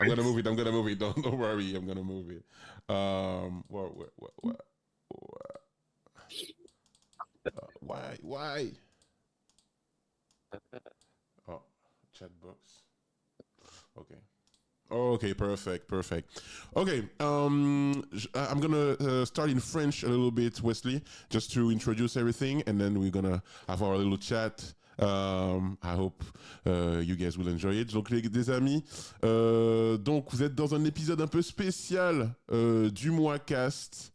I'm gonna move it. I'm gonna move it. Don't worry. I'm gonna move it. Why? Oh, chat box. Okay. Okay, perfect. Okay, I'm gonna start in French a little bit, Wesley, just to introduce everything, and then we're gonna have our little chat. I hope you guys will enjoy it. Donc les amis, donc vous êtes dans un épisode un peu spécial du mois cast,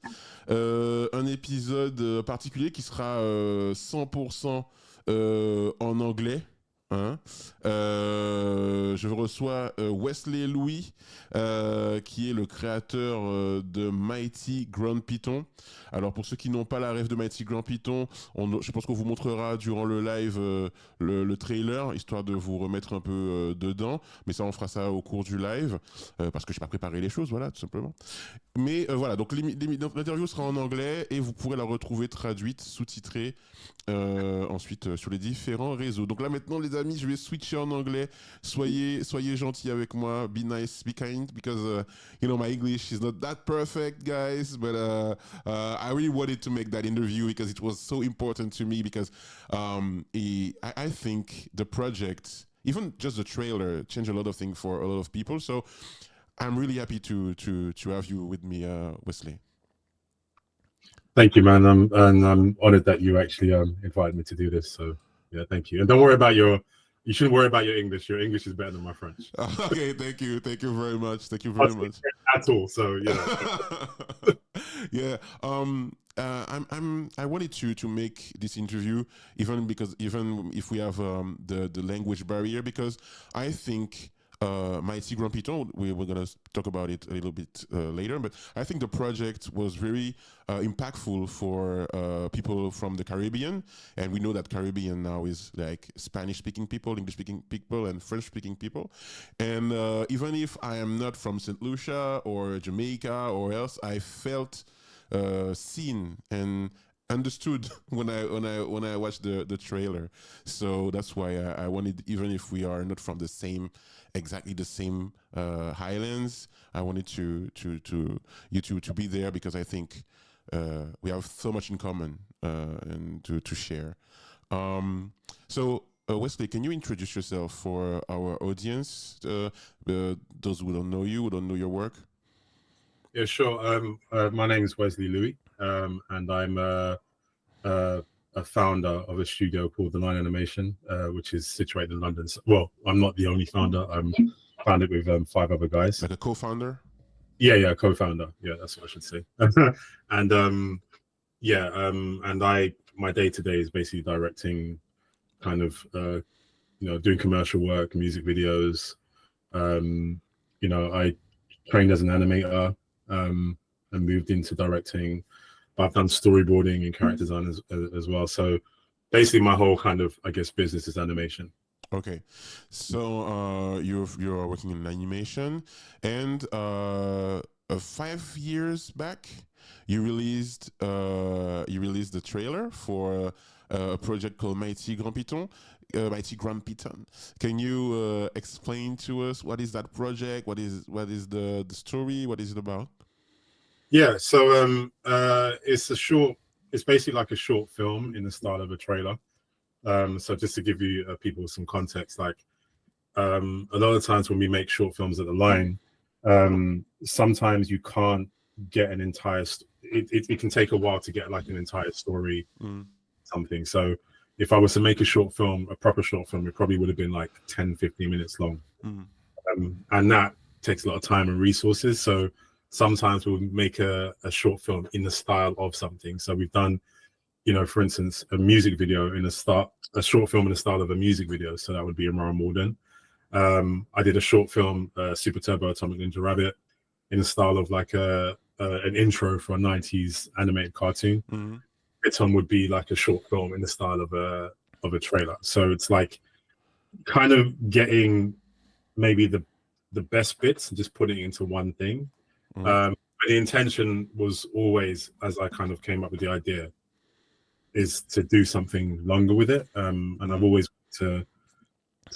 un épisode particulier qui sera 100% en anglais. Hein. Je reçois Wesley Louis, qui est le créateur de Mighty Grand Piton. Alors pour ceux qui n'ont pas la rêve de Mighty Grand Piton, je pense qu'on vous montrera durant le live le trailer, histoire de vous remettre un peu dedans. Mais ça, on fera ça au cours du live, parce que je n'ai pas préparé les choses, voilà, tout simplement. Mais voilà, donc l'interview sera en anglais et vous pourrez la retrouver traduite, sous-titrée ensuite sur les différents réseaux. Donc là maintenant les amis, je vais switcher en anglais. Soyez gentils avec moi. Be nice, be kind, because you know my English is not that perfect, guys. But I really wanted to make that interview because it was so important to me. Because I think the project, even just the trailer, changed a lot of things for a lot of people. So I'm really happy to have you with me, Wesley. Thank you, man. I'm honored that you actually invited me to do this. So yeah, thank you. And don't worry about you shouldn't worry about your English. Your English is better than my French. Okay, thank you very much. At all. So yeah. Yeah. I wanted to make this interview even if we have the language barrier, because I think Mighty Grand Piton, we're going to talk about it a little bit later, but I think the project was very impactful for people from the Caribbean, and we know that Caribbean now is like Spanish-speaking people, English-speaking people, and French-speaking people, and even if I am not from St. Lucia or Jamaica or else, I felt seen and understood when I watched the trailer. So that's why I wanted, even if we are not from exactly the same highlands, I wanted you to be there, because I think we have so much in common and to share. So Wesley, can you introduce yourself for our audience, those who don't know you, who don't know your work? Yeah, sure. My name is Wesley Louis, and I'm a founder of a studio called The Line Animation, which is situated in London. Well, I'm not the only founder. I'm founded with 5 other guys. Like a co-founder? Yeah, co-founder. Yeah, that's what I should say. And my day-to-day is basically directing, kind of doing commercial work, music videos. I trained as an animator and moved into directing. I've done storyboarding and character design as well. So basically my whole kind of, I guess, business is animation. Okay, so you're working in animation, and 5 years back you released the trailer for a project called Mighty Grand Piton. Can you explain to us what is that project? What is the story? What is it about? Yeah, so it's basically like a short film in the style of a trailer. So just to give you people some context, like a lot of times when we make short films at The Line, sometimes you can't get an entire it can take a while to get like an entire story, something. So if I was to make a proper short film, it probably would have been like 10-15 minutes long. And that takes a lot of time and resources. So sometimes we'll make a short film in the style of something. So we've done, for instance, a music video a short film in the style of a music video. So that would be Imran Morden. I did a short film, Super Turbo Atomic Ninja Rabbit, in the style of like an intro for a 90s animated cartoon. Piton would be like a short film in the style of a trailer. So it's like kind of getting maybe the best bits and just putting it into one thing. But the intention was always, as I kind of came up with the idea, is to do something longer with it. And I've always to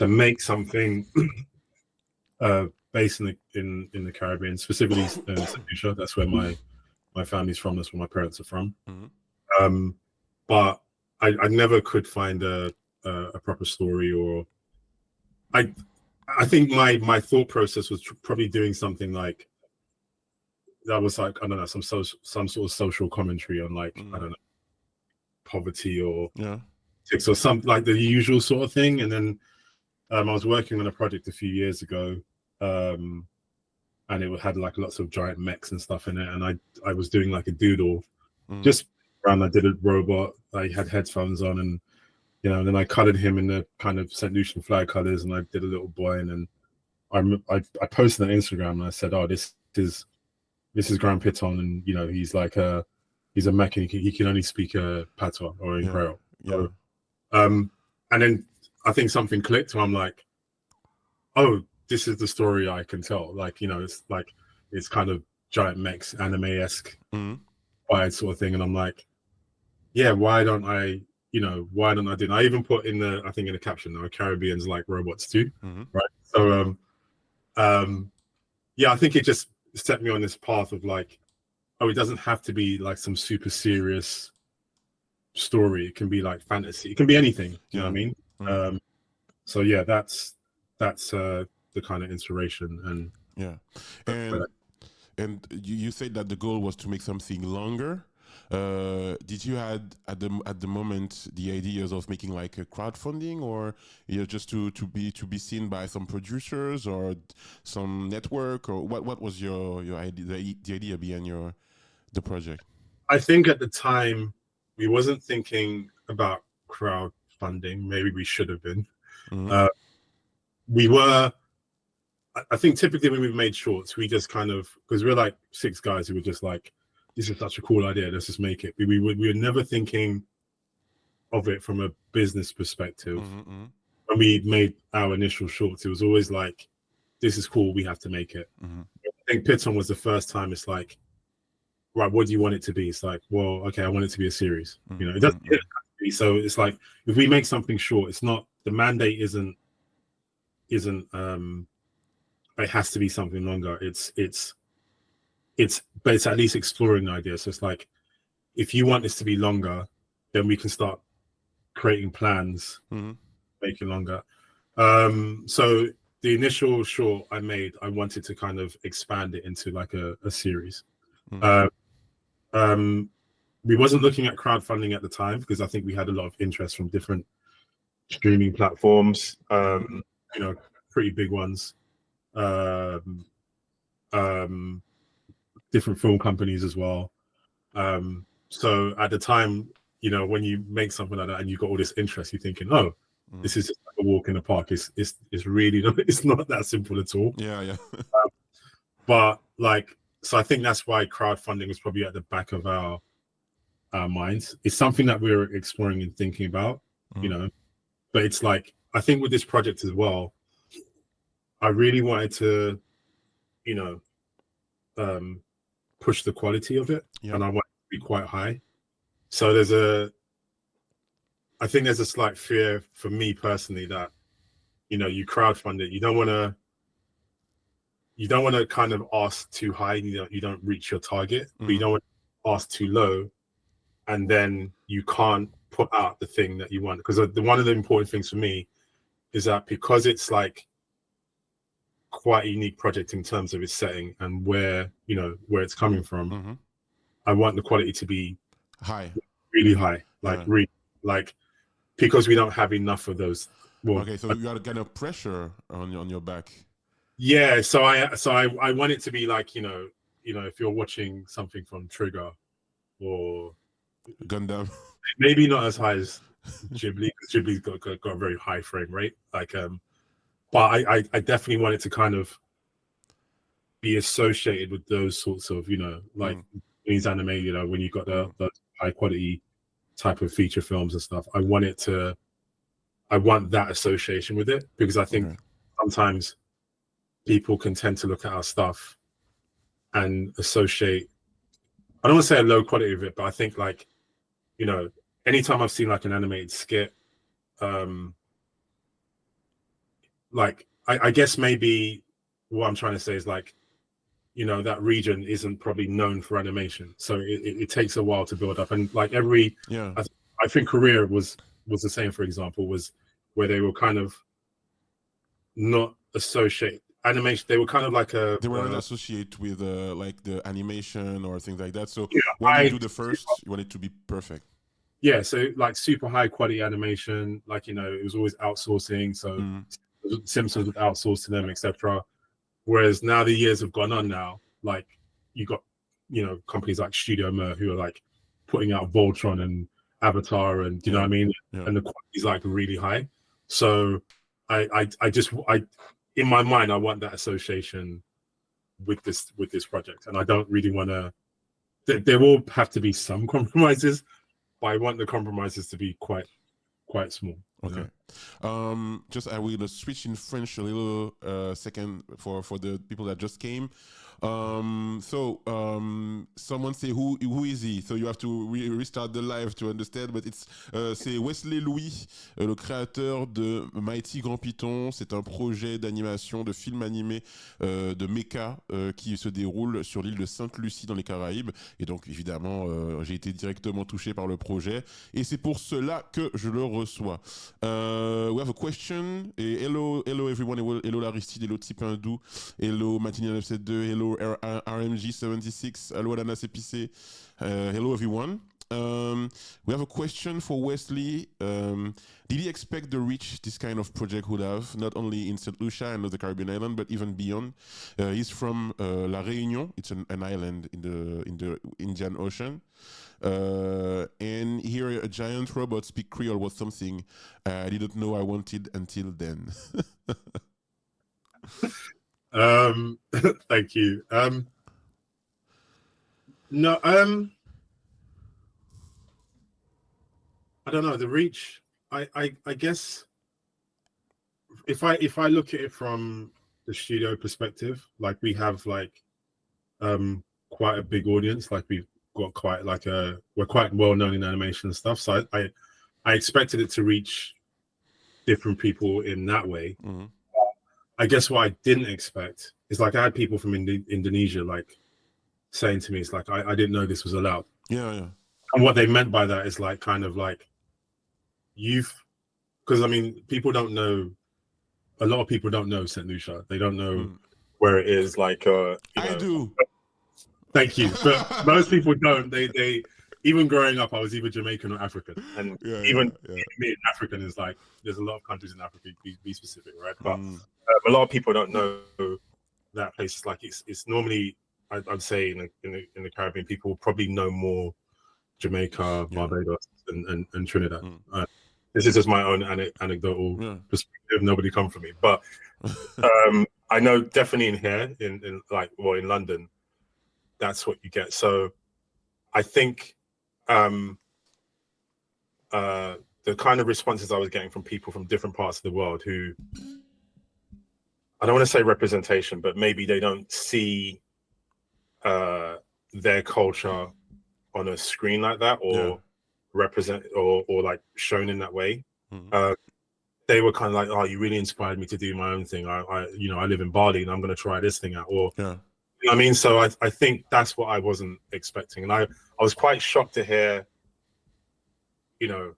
make something based in the Caribbean, specifically Sainte-Lucie. That's where my family's from. That's where my parents are from. But I never could find a proper story, or I think my thought process was probably doing something like that was like, I don't know, some sort of social commentary on like I don't know, poverty or or some like the usual sort of thing. And then I was working on a project a few years ago, and it had like lots of giant mechs and stuff in it, and I was doing like a doodle just around. I did a robot. I had headphones on, and and then I colored him in the kind of St. Lucian flag colors, and I did a little boy, and then I posted on Instagram, and I said, "Oh, this is Grand Piton, and he's like he's a mech, and he can only speak a patois or in Creole." So, and then I think something clicked, where I'm like, "Oh, this is the story I can tell." Like, it's kind of giant mechs, anime-esque, wide sort of thing, and I'm like, "Yeah, why don't I do it?" I even put in the caption, "Now Caribbeans like robots too," right? So, I think it just set me on this path of like, oh, it doesn't have to be like some super serious story. It can be like fantasy. It can be anything. You know what I mean? So yeah, that's the kind of inspiration. And you said that the goal was to make something longer. Did you had at the moment the ideas of making like a crowdfunding, or just to be seen by some producers or some network, or what was your idea, the idea behind the project? I think at the time we wasn't thinking about crowdfunding. Maybe we should have been. We were. I think typically when we've made shorts, we just kind of, because we're like 6 guys who were just like, this is such a cool idea, let's just make it. We were never thinking of it from a business perspective. When we made our initial shorts, it was always like, this is cool, we have to make it. I think Piton was the first time it's like, right, what do you want it to be? It's like, well, okay, I want it to be a series. It doesn't have to be. So it's like, if we make something short, it's not, the mandate isn't it has to be something longer. But it's at least exploring the idea. So it's like, if you want this to be longer, then we can start creating plans, make it longer. So the initial short I made, I wanted to kind of expand it into like a series. We wasn't looking at crowdfunding at the time, because I think we had a lot of interest from different streaming platforms, pretty big ones. Different film companies as well. So at the time, when you make something like that and you've got all this interest, you're thinking, oh, this is just like a walk in the park. It's really it's not that simple at all. But like, so I think that's why crowdfunding was probably at the back of our minds. It's something that we're exploring and thinking about, but it's like, I think with this project as well, I really wanted to, push the quality of it, and I want it to be quite high. So I think there's a slight fear for me personally that, you crowdfund it, you don't want to kind of ask too high, you don't reach your target, but you don't want to ask too low, and then you can't put out the thing that you want. Because one of the important things for me is that, because it's like quite a unique project in terms of its setting and where it's coming from, I want the quality to be high, really high, like really, like, because we don't have enough of those. Well, okay, so you got a kind of pressure on your back. Yeah, so I want it to be like, if you're watching something from Trigger or Gundam, maybe not as high as Ghibli, because Ghibli's got a very high frame rate, like but I definitely want it to kind of be associated with those sorts of, like these anime, when you've got the high quality type of feature films and stuff. I want that association with it, because I think sometimes people can tend to look at our stuff and associate, I don't want to say a low quality of it, but I think like, anytime I've seen like an animated skit, like I guess maybe what I'm trying to say is like, you know, that region isn't probably known for animation, so it takes a while to build up. And like Yeah. I think Korea was the same, for example, was where they were kind of not associate animation. They were kind of like They were not associated with like the animation or things like that. So yeah, when you do the first, you want it to be perfect. yeah, so like super high quality animation, like, you know, it was always outsourcing. So Simpsons would outsource to them, etc. Whereas now the years have gone on now, like you got, you know, companies like Studio Mer who are like putting out Voltron and Avatar, and you know what I mean? Yeah. And the quality is like really high. So I in my mind, I want that association with this project. And I don't really want to, there will have to be some compromises, but I want the compromises to be quite small. Okay. Just I will switch in French a little second for the people that just came. Someone say who is he? So you have to restart the live to understand, but it's c'est Wesley Louis, le créateur de Mighty Grand Piton. C'est un projet d'animation, de film animé de mecha qui se déroule sur l'île de Sainte-Lucie dans les Caraïbes. Et donc évidemment, j'ai été directement touché par le projet, et c'est pour cela que je le reçois. We have a question. Hello everyone. Hello Laristide. Hello Tipindou. Hello Matinée 972. Hello RMG76. Hello Ananas Épicé. Hello everyone. We have a question for Wesley. Did he expect the reach this kind of project would have, not only in Sainte-Lucie and the Caribbean island, but even beyond? He's from La Réunion. It's an island in the Indian Ocean. And here a giant robot speak Creole was something I didn't know I wanted until then. Thank you. No, I don't know the reach. I guess if I look at it from the studio perspective, like we have like quite a big audience. Like we've got quite like we're quite well known in animation and stuff. So I expected it to reach different people in that way. Mm-hmm. I guess what I didn't expect is like I had people from Indonesia like saying to me, it's like I didn't know this was allowed. Yeah. And what they meant by that is like kind of like because I mean people don't know. A lot of people don't know Sainte-Lucie. They don't know where it is. Like I do. Thank you. But most people don't. They even growing up, I was either Jamaican or African, and even me, African is like there's a lot of countries in Africa. Be specific, right? But a lot of people don't know that place. It's like it's normally I'd say in the Caribbean, people probably know more Jamaica, Barbados, and Trinidad. This is just my own anecdotal perspective. Nobody come for me, but I know definitely in here in London, that's what you get. So I think the kind of responses I was getting from people from different parts of the world who, I don't want to say representation, but maybe they don't see their culture on a screen like that, or represent or like shown in that way. They were kind of like, oh, you really inspired me to do my own thing. I live in Bali and I'm going to try this thing out, or you know what I mean? So I think that's what I wasn't expecting. And I was quite shocked to hear, you know,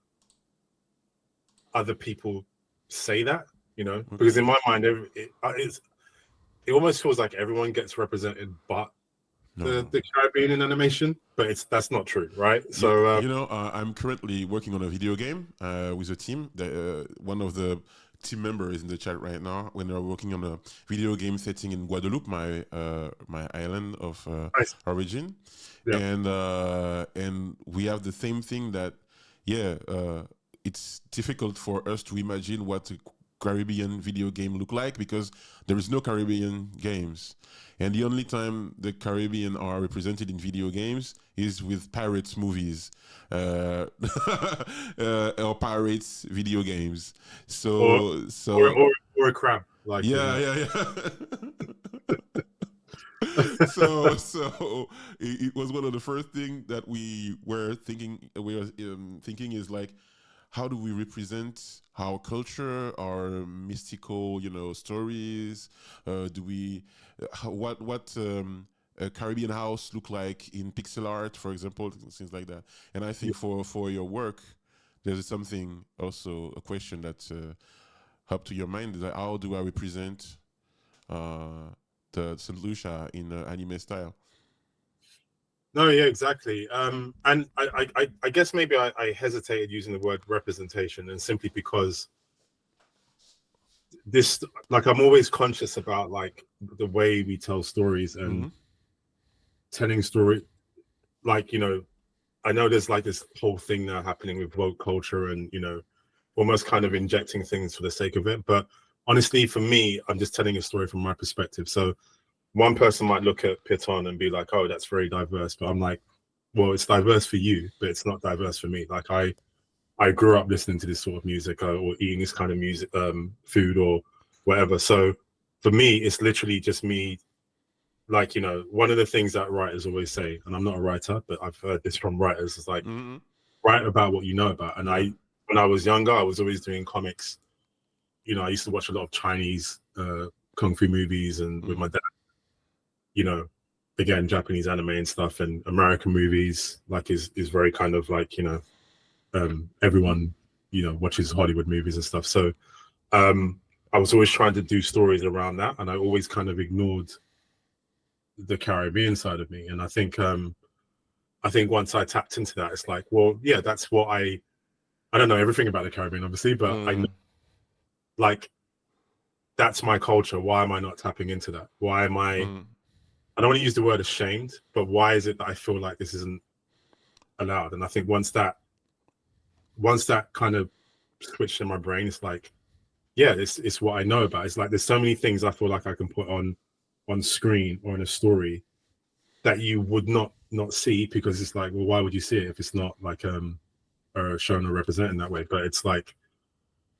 other people say that, you know, because in my mind, it almost feels like everyone gets represented but the Caribbean in animation, but that's not true, right? So I'm currently working on a video game with a team. One of the team members is in the chat right now. When we're working on a video game setting in Guadeloupe, my island of origin, and we have the same thing that it's difficult for us to imagine what a Caribbean video game look like because there is no Caribbean games. And the only time the Caribbean are represented in video games is with pirates movies or pirates video games. Or a crab. Like So it was one of the first things that we were thinking. Thinking is like, how do we represent our culture, our mystical, stories? Do we what a Caribbean house look like in pixel art, for example, things like that? And I think for your work, there's something also a question that up to your mind is like, how do I represent the Sainte-Lucie in anime style? No, yeah, exactly. And I guess maybe I hesitated using the word representation, and simply because this, like, I'm always conscious about like the way we tell stories and telling story. Like, I know there's like this whole thing now happening with woke culture and, almost kind of injecting things for the sake of it. But honestly, for me, I'm just telling a story from my perspective. So one person might look at Piton and be like, oh, that's very diverse. But I'm like, well, it's diverse for you, but it's not diverse for me. Like I grew up listening to this sort of music or eating this kind of music, food or whatever. So for me, it's literally just me. Like, one of the things that writers always say, and I'm not a writer, but I've heard this from writers, is like, write about what you know about. And when I was younger, I was always doing comics. I used to watch a lot of Chinese kung fu movies and with my dad, again, Japanese anime and stuff, and American movies, like is very kind of like, everyone, watches Hollywood movies and stuff. So I was always trying to do stories around that. And I always kind of ignored the Caribbean side of me. And I think once I tapped into that, it's like, well, yeah, that's what I don't know everything about the Caribbean, obviously, but I know, like, that's my culture. Why am I not tapping into that? Why am I don't want to use the word ashamed, but why is it that I feel like this isn't allowed? And I think once that kind of switched in my brain, it's like, yeah, it's what I know about. It's like there's so many things I feel like I can put on screen or in a story that you would not see, because it's like, well, why would you see it if it's not like shown or represented that way? But it's like,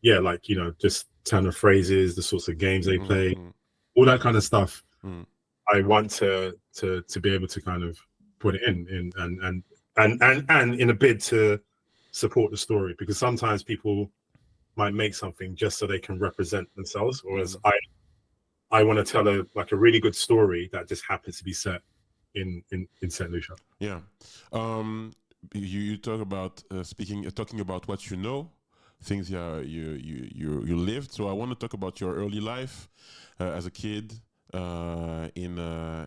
yeah, like, just turn of phrases, the sorts of games they play, all that kind of stuff. I want to be able to kind of put it in and in a bid to support the story, because sometimes people might make something just so they can represent themselves, whereas I want to tell a really good story that just happens to be set in Sainte-Lucie. Yeah. You talk about talking about what you know, things you lived. So I want to talk about your early life as a kid in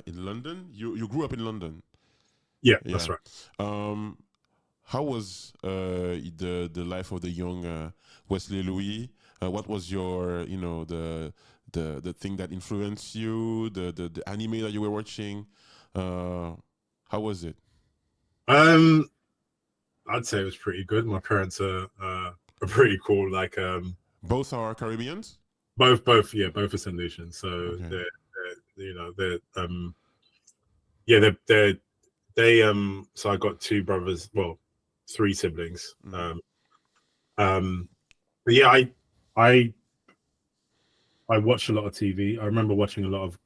London. You grew up in London. Yeah, that's right. How was the life of the young Wesley Louis? What was your the thing that influenced you, the anime that you were watching? How was it? I'd say it was pretty good. My parents are pretty cool. Like both are Caribbeans. Both are Saint Lucians. So okay. So I got two brothers, well, three siblings. But yeah, I watched a lot of TV. I remember watching a lot of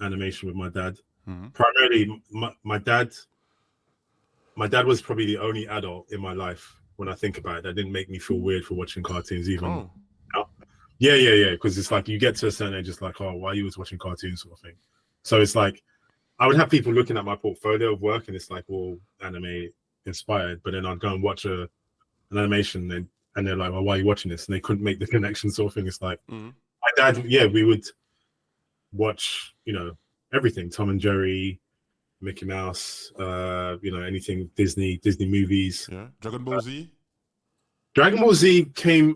animation with my dad. Primarily, my dad was probably the only adult in my life, when I think about it, that didn't make me feel weird for watching cartoons even. Yeah. Because it's like you get to a certain age, it's like, oh, why are you always watching cartoons, sort of thing. So it's like I would have people looking at my portfolio of work, and it's like, well, anime inspired. But then I'd go and watch an animation, and they're like, well, why are you watching this? And they couldn't make the connection, sort of thing. It's like my dad, we would watch, everything, Tom and Jerry, Mickey Mouse, anything Disney movies. Yeah, Dragon Ball Z. Dragon Ball Z came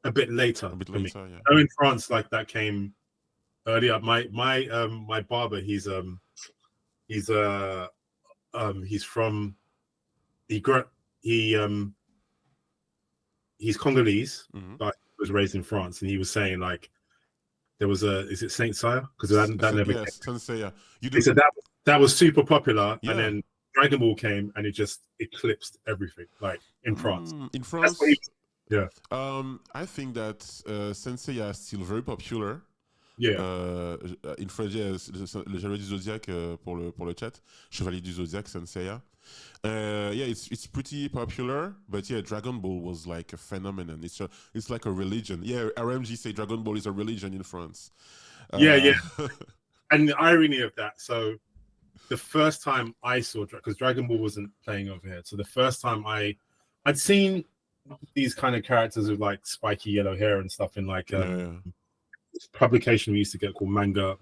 a bit later. For me. Yeah. I know in France, like, that came earlier. My barber, he's from he's Congolese, but he was raised in France, and he was saying, like, there was is it Saint Seiya? Because that never came. Senseiya. He said that was super popular, and then Dragon Ball came, and it just eclipsed everything, like, in France. In France, yeah. I think that Senseiya is still very popular. Yeah. In French, yeah, le Chevalier du Zodiac pour le chat. Chevalier du Zodiac, Senseiya. Yeah, it's pretty popular, but yeah, Dragon Ball was like a phenomenon. It's like a religion. Yeah, RMG say Dragon Ball is a religion in France. Yeah. And the irony of that, so the first time I saw, because Dragon Ball wasn't playing over here, so the first time I'd seen these kind of characters with like spiky yellow hair and stuff in like publication we used to get called Manga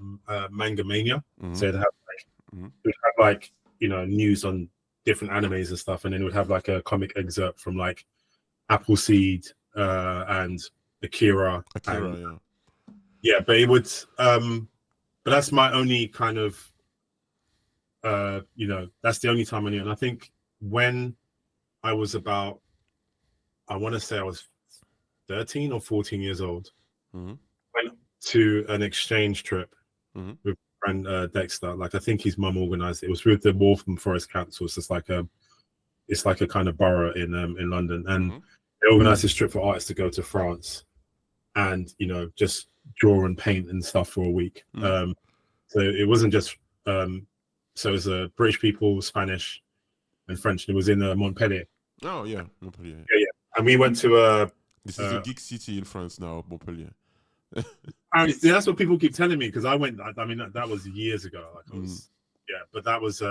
Mania. So it'd have like news on different animes and stuff, and then it would have like a comic excerpt from like Appleseed and Akira, but it would but that's my only kind of that's the only time I knew. And I think when I was about, I want to say I was 13 or 14 years old, went to an exchange trip with friend Dexter. Like I think his mum organized it. It was with the Waltham Forest Council. So it's like a kind of borough in London, and they organized this trip for artists to go to France and just draw and paint and stuff for a week. So it wasn't just so it was British people, Spanish and French, and it was in Montpellier. Oh yeah, Montpellier. Yeah. And we went to this is a geek city in France now, Montpellier. And that's what people keep telling me, because I went. I mean, that was years ago. Like I was, but that was.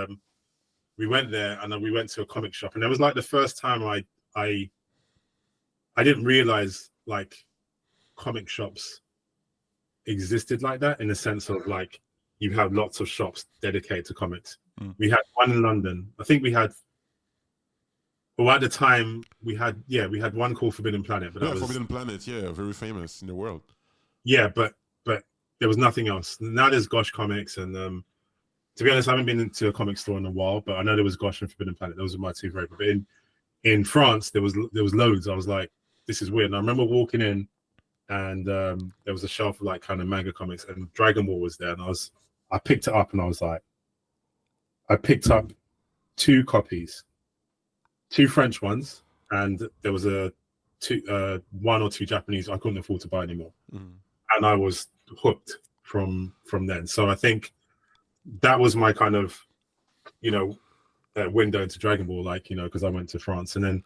We went there, and then we went to a comic shop, and it was like the first time I didn't realize like comic shops existed like that, in the sense of like you have lots of shops dedicated to comics. We had one in London. I think we had. Well, at the time we had one called Forbidden Planet, but that was Forbidden Planet, very famous in the world. Yeah, but there was nothing else. Now there's Gosh Comics, and to be honest, I haven't been into a comic store in a while, but I know there was Gosh and Forbidden Planet. Those were my two favorite. But in France, there was loads. I was like, this is weird. And I remember walking in, and there was a shelf of like kind of manga comics, and Dragon Ball was there, and I picked it up, and I was like, I picked up 2 copies, 2 French ones, and there was 1 or 2 Japanese I couldn't afford to buy anymore. And I was hooked from then. So I think that was my kind of window into Dragon Ball, like because I went to France. And then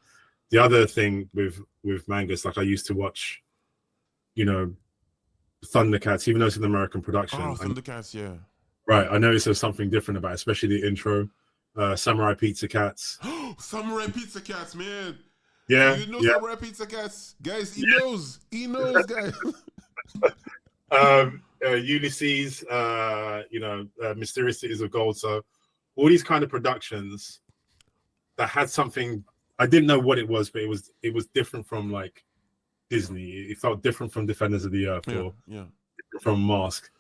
the other thing with mangas, like I used to watch Thundercats, even though it's an American production. Thundercats, yeah. Right, I noticed there's something different about it, especially the intro. Samurai Pizza Cats. Samurai Pizza Cats, man. Yeah. Samurai Pizza Cats. Guys, he knows, guys. Ulysses, Mysterious Cities of Gold. So all these kind of productions that had something, I didn't know what it was, but it was different from like Disney. It felt different from Defenders of the Earth or from Mask.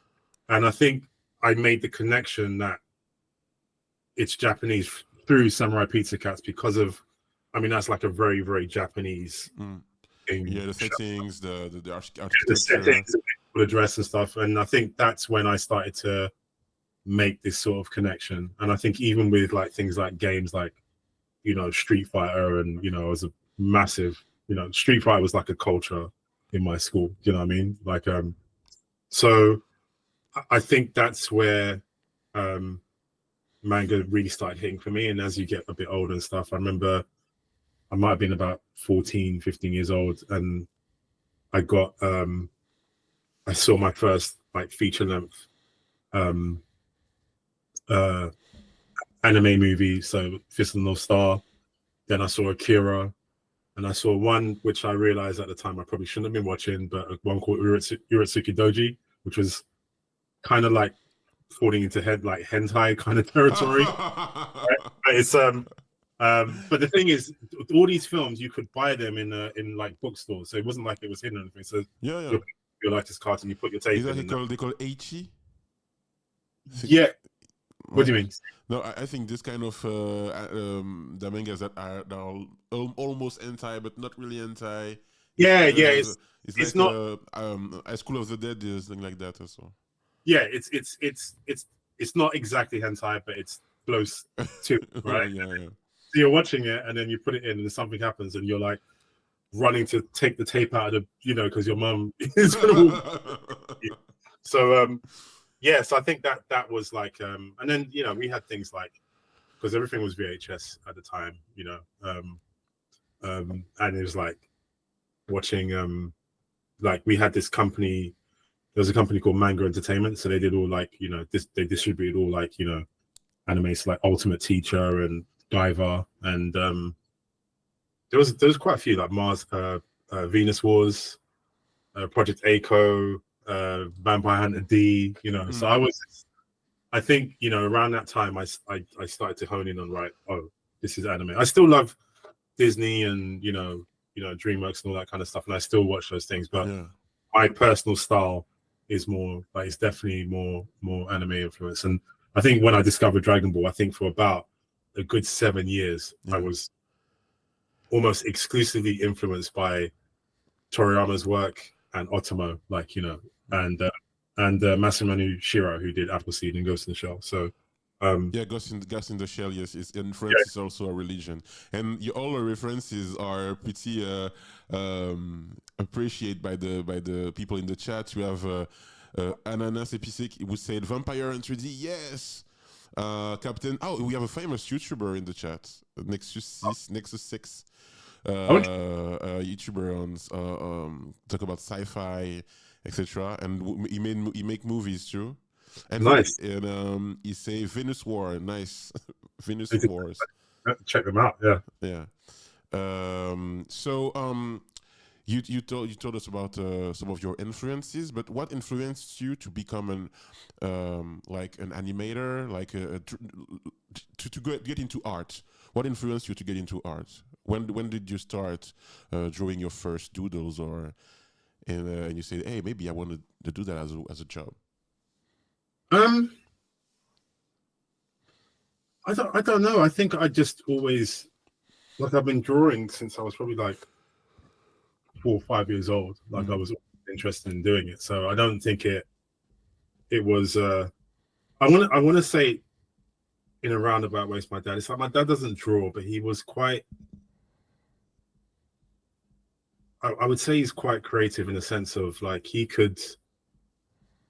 And I think I made the connection that it's Japanese through Samurai Pizza Cats because of, I mean, that's like a very, very Japanese thing. Yeah, the settings, the architecture. The settings, the dress and stuff. And I think that's when I started to make this sort of connection. And I think even with like things like games like, Street Fighter, and, I was a massive, Street Fighter was like a culture in my school. You know what I mean? Like, so I think that's where manga really started hitting for me. And as you get a bit older and stuff, I remember I might have been about 14, 15 years old, and I got I saw my first like feature length anime movie, so Fist of the North Star. Then I saw Akira, and I saw one which I realized at the time I probably shouldn't have been watching, but one called Uratsuki Doji, which was kind of like falling into hentai kind of territory. Right? It's but the thing is, all these films you could buy them in like bookstores, so it wasn't like it was hidden or anything. So you like this cartoon, you put your tape in. They call Eichi? Yeah. What do you mean? No, I think this kind of the mangas that are almost hentai, but not really hentai. Yeah, it's like not a School of the Dead is something like that also. Yeah, it's not exactly hentai, but it's close to, right? Yeah. So you're watching it, and then you put it in, and something happens, and you're like running to take the tape out of the, because your mum is gonna walk. So yeah, so I think that was like and then we had things like, because everything was VHS at the time, and it was like watching like we had this company. There was a company called Manga Entertainment, so they did all like they distributed all like animes like Ultimate Teacher and Diver, and there was quite a few like Mars, Venus Wars, Project A-ko, Vampire Hunter D. So I think around that time I started to hone in on, right, oh, this is anime. I still love Disney and DreamWorks and all that kind of stuff, and I still watch those things, but my personal style is more like, it's definitely more anime influence. And I think when I discovered Dragon Ball, I think for about a good 7 years I was almost exclusively influenced by Toriyama's work and Otomo, like and Masamune Shirow, who did Appleseed and Ghost in the Shell. So Ghost in the Shell, yes, in France is also a religion, and all the references are pretty appreciated by the people in the chat. We have Ananas Episic who said Vampire in 3D, yes. Captain, we have a famous YouTuber in the chat, Nexus 6, YouTuber on talk about sci-fi, etc. And he make movies too. And nice. He say Venus War, nice. Venus Wars. Check them out. Yeah. You told us about some of your influences, but what influenced you to become an animator, like to get into art? What influenced you to get into art? When did you start drawing your first doodles, and you said, hey, maybe I wanted to do that as a job? I don't know. I think I just always, like, I've been drawing since I was probably like 4 or 5 years old. Like I was interested in doing it. So I don't think it was I want to say in a roundabout way, it's my dad. It's like my dad doesn't draw, but he was quite, I would say he's quite creative in the sense of like he could,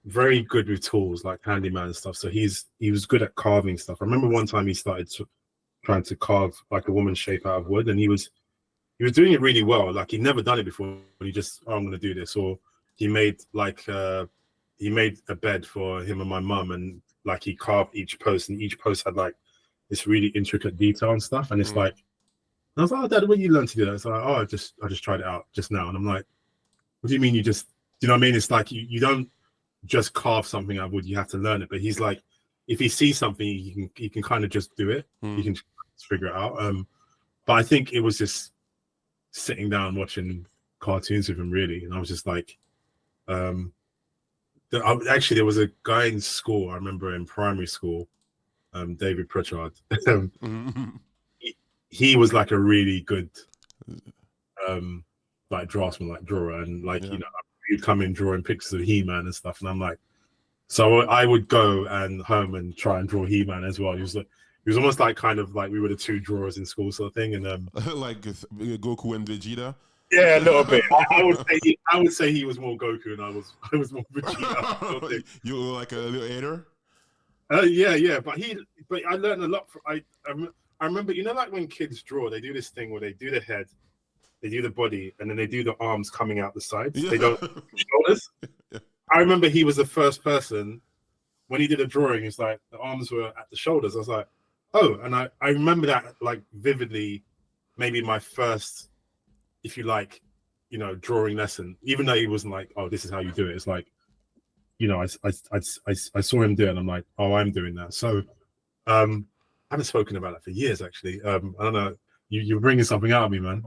very good with tools like handyman and stuff. So he was good at carving stuff. I remember one time he started trying to carve like a woman's shape out of wood, and he was doing it really well. Like he'd never done it before, but he just, oh, I'm gonna do this. Or he made he made a bed for him and my mum, and like he carved each post, and each post had like this really intricate detail and stuff. And it's like, and I was like, oh, Dad, when you learn to do that? It's like, oh, I just tried it out just now. And I'm like, what do you mean you just, you know what I mean? It's like you don't just carve something out of wood, you have to learn it. But he's like, if he sees something, you can kind of just do it. You can just figure it out. But I think it was just sitting down watching cartoons with him, really. And I was just like, actually there was a guy in school, I remember in primary school, David Pritchard. He was like a really good like draftsman, like drawer, and like he'd come in drawing pictures of He-Man and stuff, and I'm like, so I would go and home and try and draw He-Man as well. He was almost like kind of like we were the two drawers in school, sort of thing. And like Goku and Vegeta. Yeah, a little bit. I would say he was more Goku and I was more Vegeta. You were like a little hater. Yeah, but I learned a lot from I remember, like when kids draw, they do this thing where they do the head, they do the body, and then they do the arms coming out the sides. They don't shoulders. I remember he was the first person when he did a drawing. It's like the arms were at the shoulders. I was like, oh, and I remember that like vividly. Maybe my first, if you like, drawing lesson. Even though he wasn't like, oh, this is how you do it. It's like, I saw him do it, and I'm like, oh, I'm doing that. So, I haven't spoken about that for years, actually. I don't know. You're bringing something out of me, man.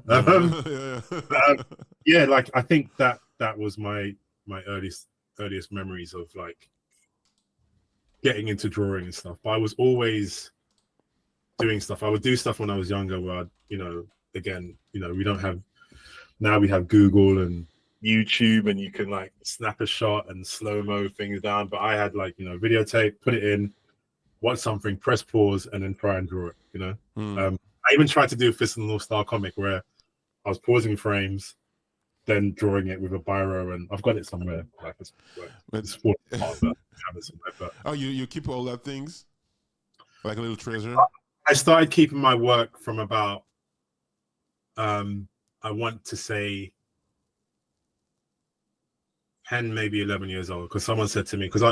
Yeah, like I think that was my earliest memories of like getting into drawing and stuff. But I was always doing stuff. I would do stuff when I was younger where again, we don't have, now we have Google and YouTube, and you can like snap a shot and slow-mo things down. But I had like, videotape, put it in, watch something, press pause, and then try and draw it, I even tried to do a Fist of the North Star comic where I was pausing frames, then drawing it with a biro, and I've got it somewhere. Like it's falling apart, but I have it somewhere. But oh, you keep all that things like a little treasure. I started keeping my work from about I want to say 10, maybe 11 years old, because someone said to me, because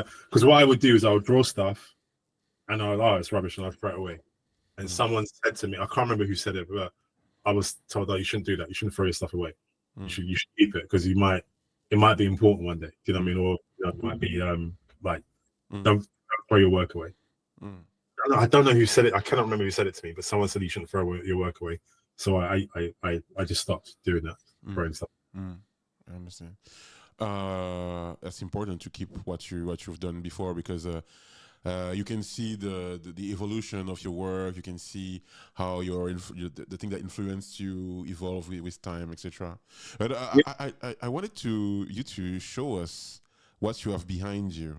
what I would do is I would draw stuff and I would, oh, it's rubbish, and I'd throw it away. And someone said to me, I can't remember who said it, but I was told, oh, you shouldn't do that. You shouldn't throw your stuff away. You should keep it, because it might be important one day. Do you know what I mean? Or it might be don't throw your work away. I don't know who said it. I cannot remember who said it to me, but someone said you shouldn't throw your work away. So I just stopped doing that, throwing stuff. I understand. That's important to keep what you've done before, because you can see the evolution of your work. You can see how the thing that influenced you evolve with time, etc. But I wanted you to show us what you have behind you,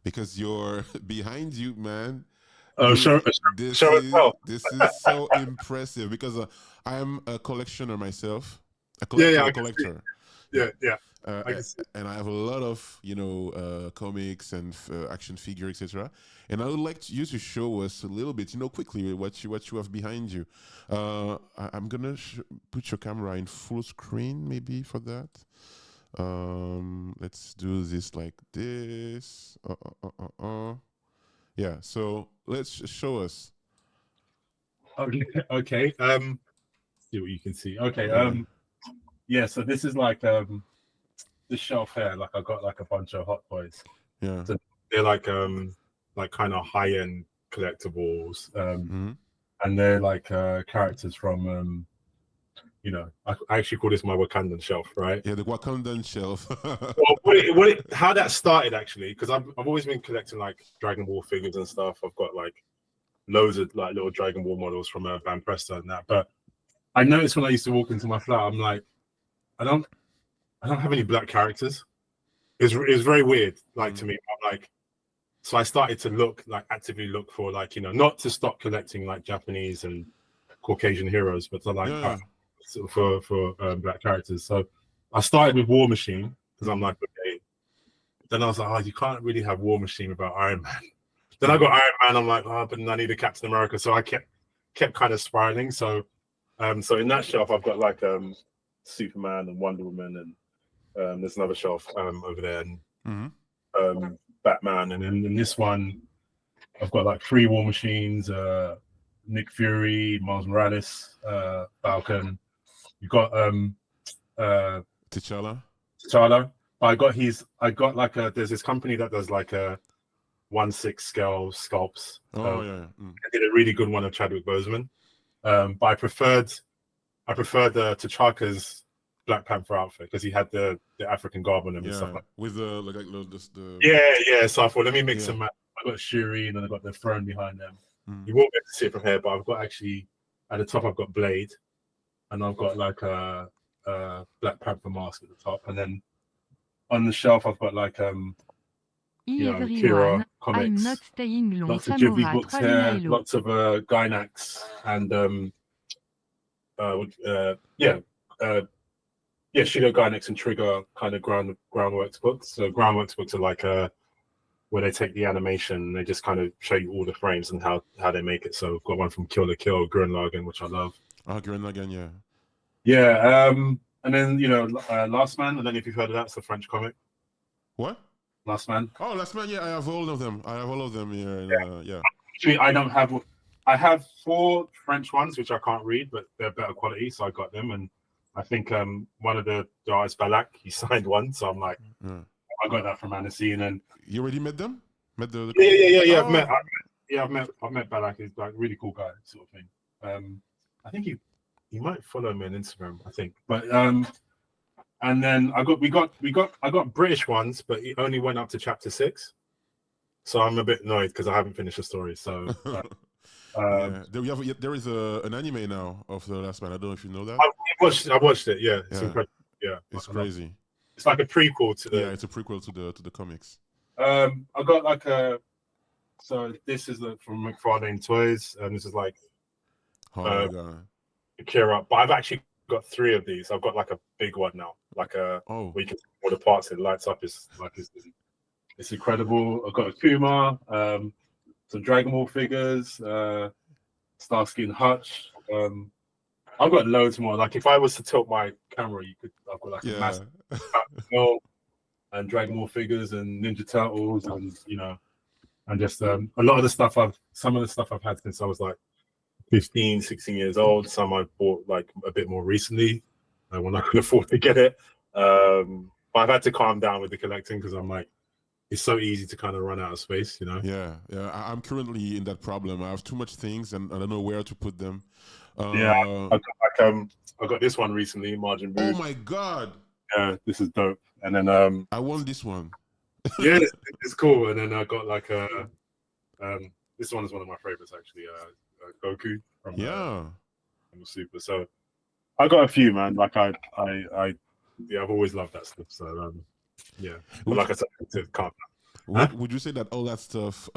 because you're behind you, man. Oh, This is so impressive, because I am a collectioner myself, a collector. Yeah. And I have a lot of comics and action figure, etc. And I would like you to show us a little bit, quickly what you have behind you. I'm gonna put your camera in full screen, maybe for that. Let's do this like this. Yeah. So let's show us. Okay. See what you can see. Okay. Yeah. So this is like this shelf here. Like I got like a bunch of Hot Toys. Yeah. So they're like kind of high end collectibles. And they're like characters from I actually call this my Wakandan shelf, right? Yeah, the Wakandan shelf. Well, how that started actually, because I've always been collecting like Dragon Ball figures and stuff. I've got like loads of like little Dragon Ball models from Van Presta and that. But I noticed when I used to walk into my flat, I'm like, I don't have any black characters. It was very weird, like to me. I'm like, so I started to actively look for like, not to stop collecting like Japanese and Caucasian heroes, but to like for black characters. So I started with War Machine, because I'm like, okay. Then I was like, oh, you can't really have War Machine without Iron Man. Then I got Iron Man. I'm like, oh, but I need a Captain America. So I kept kind of spiraling. So in that shelf, I've got like Superman and Wonder Woman, and there's another shelf over there, and Batman, and then in this one, I've got like 3 War Machines, Nick Fury, Miles Morales, Falcon. You got T'Challa. There's this company that does like a 1/6 scale sculpts. I did a really good one of Chadwick Boseman. But I preferred T'Chaka's Black Panther outfit, because he had the African garb on him and stuff like that. With the Yeah. So I thought, let me mix them up. I got Shuri, and then I got the throne behind them. You won't be able to see it from here, but I've got actually at the top I've got Blade, and I've got like a Black Panther mask at the top, and then on the shelf I've got like Kira comics, I'm not staying long. lots of Ghibli books here, lots of Gainax, and Shido Gainax and Trigger kind of Groundworks books. So Groundworks books are like where they take the animation and they just kind of show you all the frames and how they make it. So I've got one from Kill la Kill, Gurren Lagann, which I love. Oh, Gurren Lagann, yeah. Yeah, and then Last Man. I don't know if you've heard of that. It's a French comic. What? Last Man. Oh, Last Man. Yeah, I have all of them. Here. Yeah. Actually, I don't have. I have 4 French ones which I can't read, but they're better quality, so I got them. And I think one of the artists, Balak, he signed one, so I'm like, I got that from Annecy. And then you already met them? Met the yeah. Oh. I've met Balak. He's like a really cool guy, sort of thing. I think he might follow me on Instagram, I think. But and then I got British ones, but it only went up to chapter 6. So I'm a bit annoyed because I haven't finished the story. So there is an anime now of The Last Man. I don't know if you know that. I watched it. Yeah, it's incredible. Yeah, it's crazy. It's like a prequel to the. Yeah, it's a prequel to the comics. I got like a. So this is from McFarlane Toys, and this is like. Oh my god. Akira, but I've actually got 3 of these. I've got like a big one now. like a Oh, where you can see all the parts. It lights up. It's incredible. I've got a Kuma, some Dragon Ball figures, Starsky and Hutch. I've got loads more. Like if I was to tilt my camera, I've got like a yeah. massive film and Dragon Ball figures and Ninja Turtles, and and just a lot of the stuff some of the stuff I've had since I was like 15, 16 years old. Some I bought like a bit more recently when I could afford to get it. But I've had to calm down with the collecting because I'm like, it's so easy to kind of run out of space, Yeah. I'm currently in that problem. I have too much things and I don't know where to put them. Yeah, I got this one recently, Margin Oh Booth. my God. Yeah, this is dope. And then I want this one. yeah, it's cool. And then I got like this one is one of my favorites actually. Goku from Super. So I got a few, man. Like I've always loved that stuff. So yeah, but like I said, to calm down. Would you say that all that stuff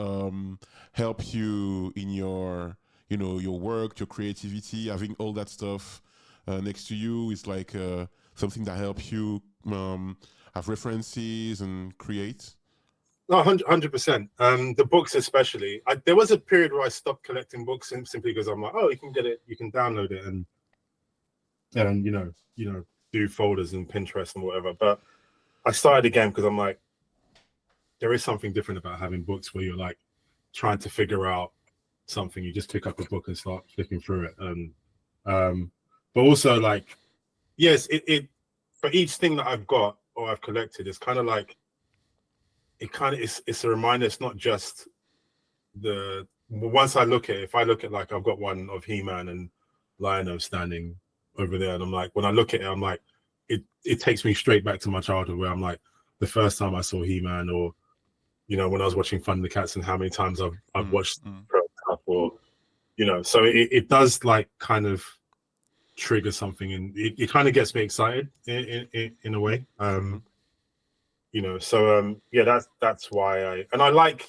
help you in your your work, your creativity? Having all that stuff next to you is like something that helps you have references and create. No, 100%. The books especially. There was a period where I stopped collecting books simply because I'm like, oh, you can get it, you can download it, and do folders and Pinterest and whatever. But I started again because I'm like, there is something different about having books where you're like trying to figure out something. You just pick up a book and start flicking through it, and but also like, yes, it for each thing that I've got or I've collected, it's kind of like. It's a reminder. It's not just once I look at it, if I look at like I've got one of He-Man and Lion-O standing over there, and I'm like, when I look at it, I'm like, it takes me straight back to my childhood where I'm like, the first time I saw He-Man, or when I was watching Thundercats, and how many times I've watched stuff, or so it does like kind of trigger something, and it kind of gets me excited in a way. So yeah, that's why I like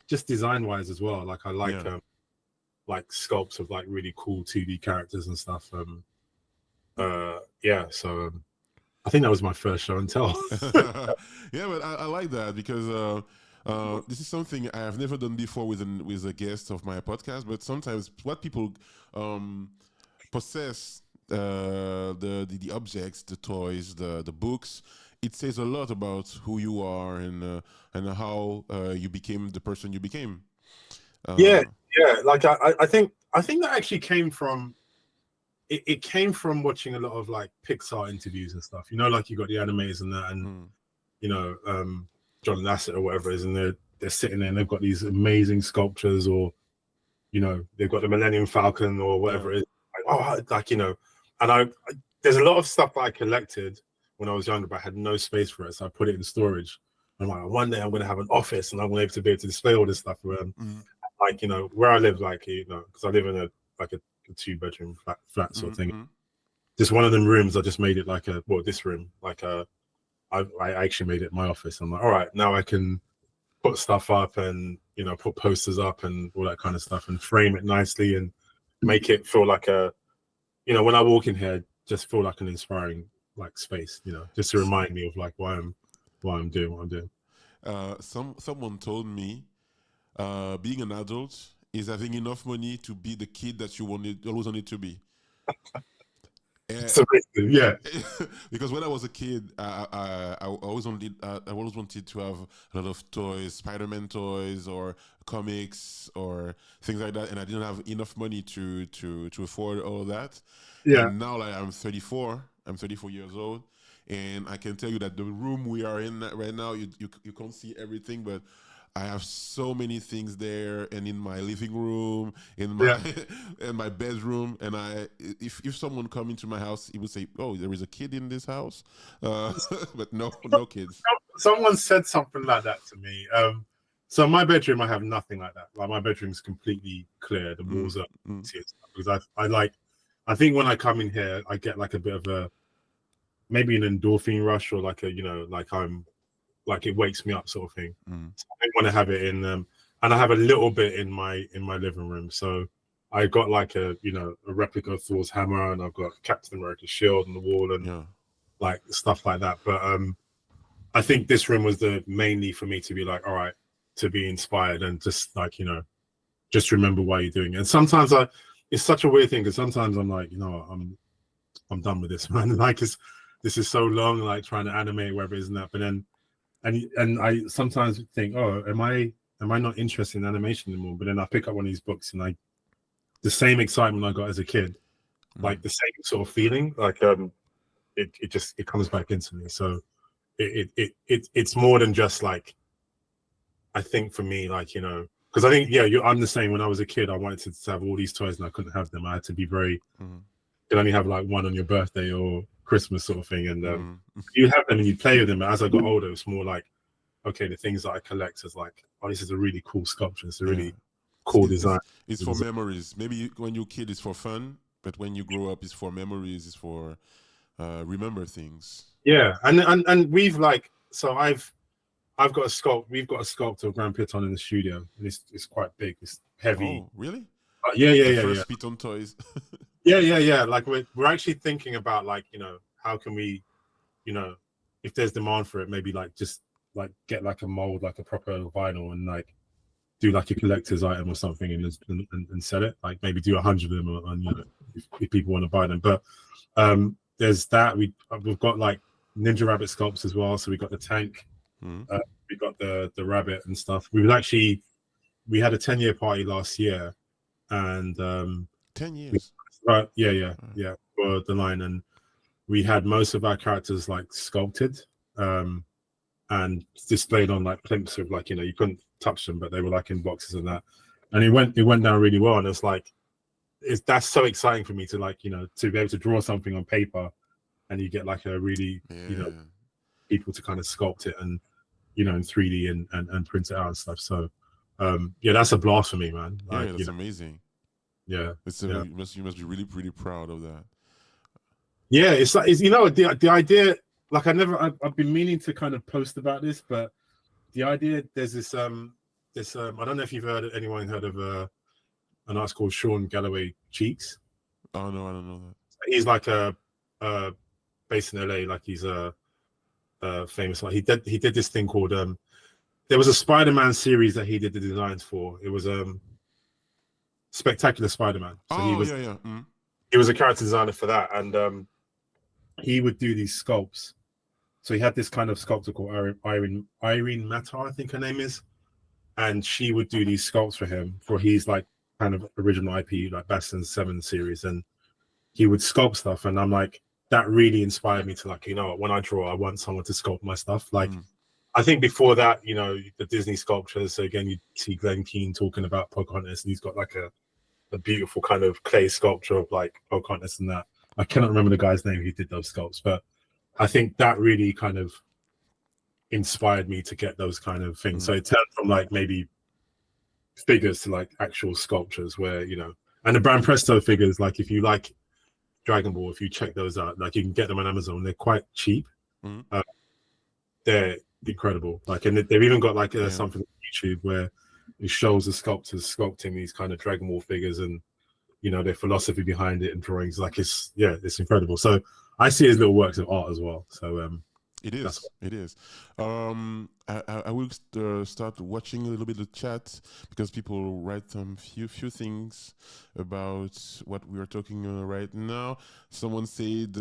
just design wise as well. Like I like sculpts of like really cool 2D characters and stuff. Yeah, so I think that was my first show and tell. Yeah, but I like that because this is something I have never done before with a guest of my podcast. But sometimes what people possess, the objects, the toys, the books, it says a lot about who you are and how you became the person you became. Yeah. Like I think that actually came from it came from watching a lot of like Pixar interviews and stuff. Like you got the animators and that, and John Lasseter or whatever it is, and they're sitting there and they've got these amazing sculptures, or they've got the Millennium Falcon or whatever it is. Like, and there's a lot of stuff that I collected when I was younger, but I had no space for it, so I put it in storage. I'm like, one day I'm going to have an office, and I'm going to be able to display all this stuff. Like, where I live, like, because I live in a 2-bedroom flat sort of thing. Just one of them rooms, I just made it like this room, like I actually made it my office. I'm like, all right, now I can put stuff up and put posters up and all that kind of stuff, and frame it nicely and make it feel like when I walk in here, just feel like an inspiring like space, just to remind me of like why I'm doing what I'm doing. Someone told me being an adult is having enough money to be the kid that you always wanted to be. Yeah. Because when I was a kid, I always wanted to have a lot of toys, Spider-Man toys or comics or things like that, and I didn't have enough money to afford all of that. Yeah. And now, like, I'm 34 years old, and I can tell you that the room we are in right now, you can't see everything, but I have so many things there, and in my living room, in my in my bedroom, and if someone come into my house, he would say, "Oh, there is a kid in this house," but no kids. Someone said something like that to me. So my bedroom, I have nothing like that. Like my bedroom's completely clear. The walls are because I think when I come in here, I get like a bit of maybe an endorphin rush, or like like it wakes me up sort of thing. So I want to have it in and I have a little bit in my living room. So I got like a replica of Thor's hammer, and I've got Captain America's shield on the wall, and like stuff like that. But I think this room was mainly for me to be like, all right, to be inspired and just like, you know, just remember why you're doing it. And sometimes it's such a weird thing because sometimes I'm like, you know, I'm done with this, man. Like this is so long, like trying to animate whatever it is and that. But then and I sometimes think, oh, am I not interested in animation anymore? But then I pick up one of these books and the same excitement I got as a kid, like the same sort of feeling, like it comes back into me. So it's more than just like, I think for me, like, you know, because I think, yeah, I'm the same. When I was a kid, I wanted to have all these toys and I couldn't have them. I had to be very, you could only have like one on your birthday or Christmas sort of thing. And you have them and you play with them. But as I got older, it's more like, okay, the things that I collect is like, oh, this is a really cool sculpture. It's a really cool design. It's for memories. Maybe when you're a kid, it's for fun. But when you grow up, it's for memories. It's for remember things. Yeah. And we've like, so I've got a sculpt. We've got a sculpt of Grand Piton in the studio. And it's quite big. It's heavy. Oh, really? Yeah. First Piton toys. Yeah. Like we're actually thinking about like, you know, how can we, you know, if there's demand for it, maybe like just like get like a mold, like a proper vinyl, and like do like a collector's item or something, and sell it. Like maybe do 100 of them, and you know, if people want to buy them. But there's that. We've got like Ninja Rabbit sculpts as well. So we got the tank. We got the rabbit and stuff. We had a 10-year party last year, and 10 years. Yeah, for the line, and we had most of our characters like sculpted and displayed on like plinths of like, you know, you couldn't touch them, but they were like in boxes and that, and it went down really well. And it's like that's so exciting for me to like, you know, to be able to draw something on paper and you get like a really you know, people to kind of sculpt it and, you know, in 3D and print it out and stuff. So yeah, that's a blast for me, man. Like, that's amazing. Yeah, you must be really pretty proud of that. Yeah, it's like, you know, the idea, like I've been meaning to kind of post about this, but the idea, there's this I don't know if you've anyone heard of an artist called Sean Galloway Cheeks. Oh no, I don't know that. He's like based in LA, like he's a famous one. He did this thing called there was a Spider-Man series that he did the designs for. It was Spectacular Spider-Man. So he was a character designer for that, and he would do these sculpts. So he had this kind of sculptor called Irene Matar, I think her name is, and she would do these sculpts for him for his like kind of original IP, like Baston's 7 series, and he would sculpt stuff. And I'm like, that really inspired me to like, you know, when I draw, I want someone to sculpt my stuff. Like, I think before that, you know, the Disney sculptures. So again, you see Glenn Keane talking about Pocahontas, and he's got like a beautiful kind of clay sculpture of like Pocahontas and that. I cannot remember the guy's name who did those sculpts, but I think that really kind of inspired me to get those kind of things. So it turned from like maybe figures to like actual sculptures where, you know, and the Brand Presto figures, like if you like Dragon Ball, if you check those out, like you can get them on Amazon. They're quite cheap. They're incredible. Like, and they've even got like something on YouTube where it shows the sculptors sculpting these kind of Dragon Ball figures and, you know, their philosophy behind it and drawings. Like it's incredible. So I see it as little works of art as well. So it is. I will start watching a little bit of chat because people write some few things about what we are talking right now. Someone said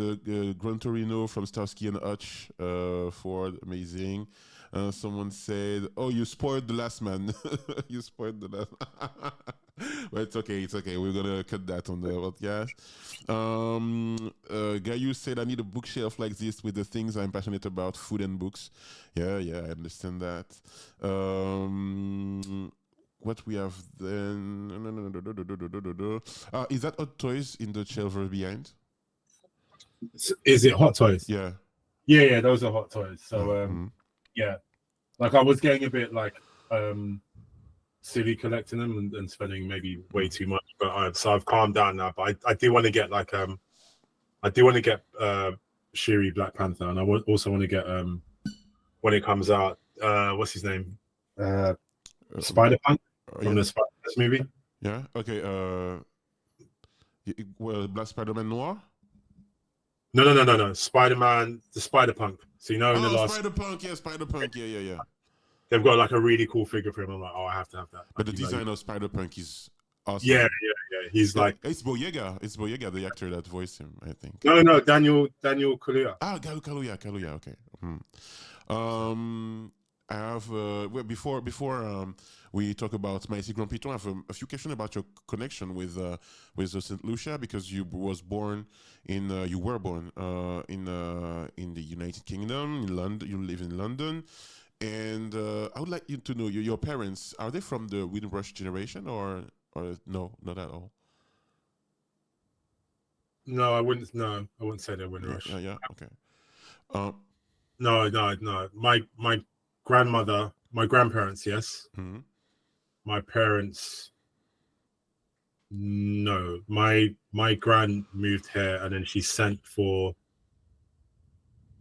Gran Torino from Starsky and Hutch, Ford, amazing. Someone said, "Oh, you spoiled the last man." You spoiled the last. Well, it's okay. We're gonna cut that on the podcast. Gayu said, "I need a bookshelf like this with the things I'm passionate about, food and books." Yeah, I understand that. What we have then? Is that Hot Toys in the shelf behind? Is it Hot Toys? Yeah. Those are Hot Toys. So yeah, like I was getting a bit like silly collecting them and spending maybe way too much, but so I've calmed down now. But I do want to get like Shiri Black Panther, and I also want to get when it comes out, what's his name, Spider-Punk from the Spider-Man movie. Yeah. Okay. Well, Black Spider-Man Noir. No. Spider-Man, the Spider-Punk. So in the last Spider-Punk, yeah. They've got like a really cool figure for him. I'm like, oh, I have to have that. But the design of Spider-Punk is awesome. Yeah. He's like, it's Boyega. It's Boyega, the actor that voiced him, I think. No, Daniel Kaluuya. Kaluuya. Okay. I have before we talk about Mighty Grand Piton, I have a few questions about your connection with Sainte-Lucie, because you were born in the United Kingdom, in London. You live in London, and I would like you to know your parents. Are they from the Windrush generation or no, not at all? No, I wouldn't say they're Windrush. Yeah. Okay. No. My grandmother, my grandparents, yes. Mm-hmm. My parents, no. My gran moved here, and then she sent for.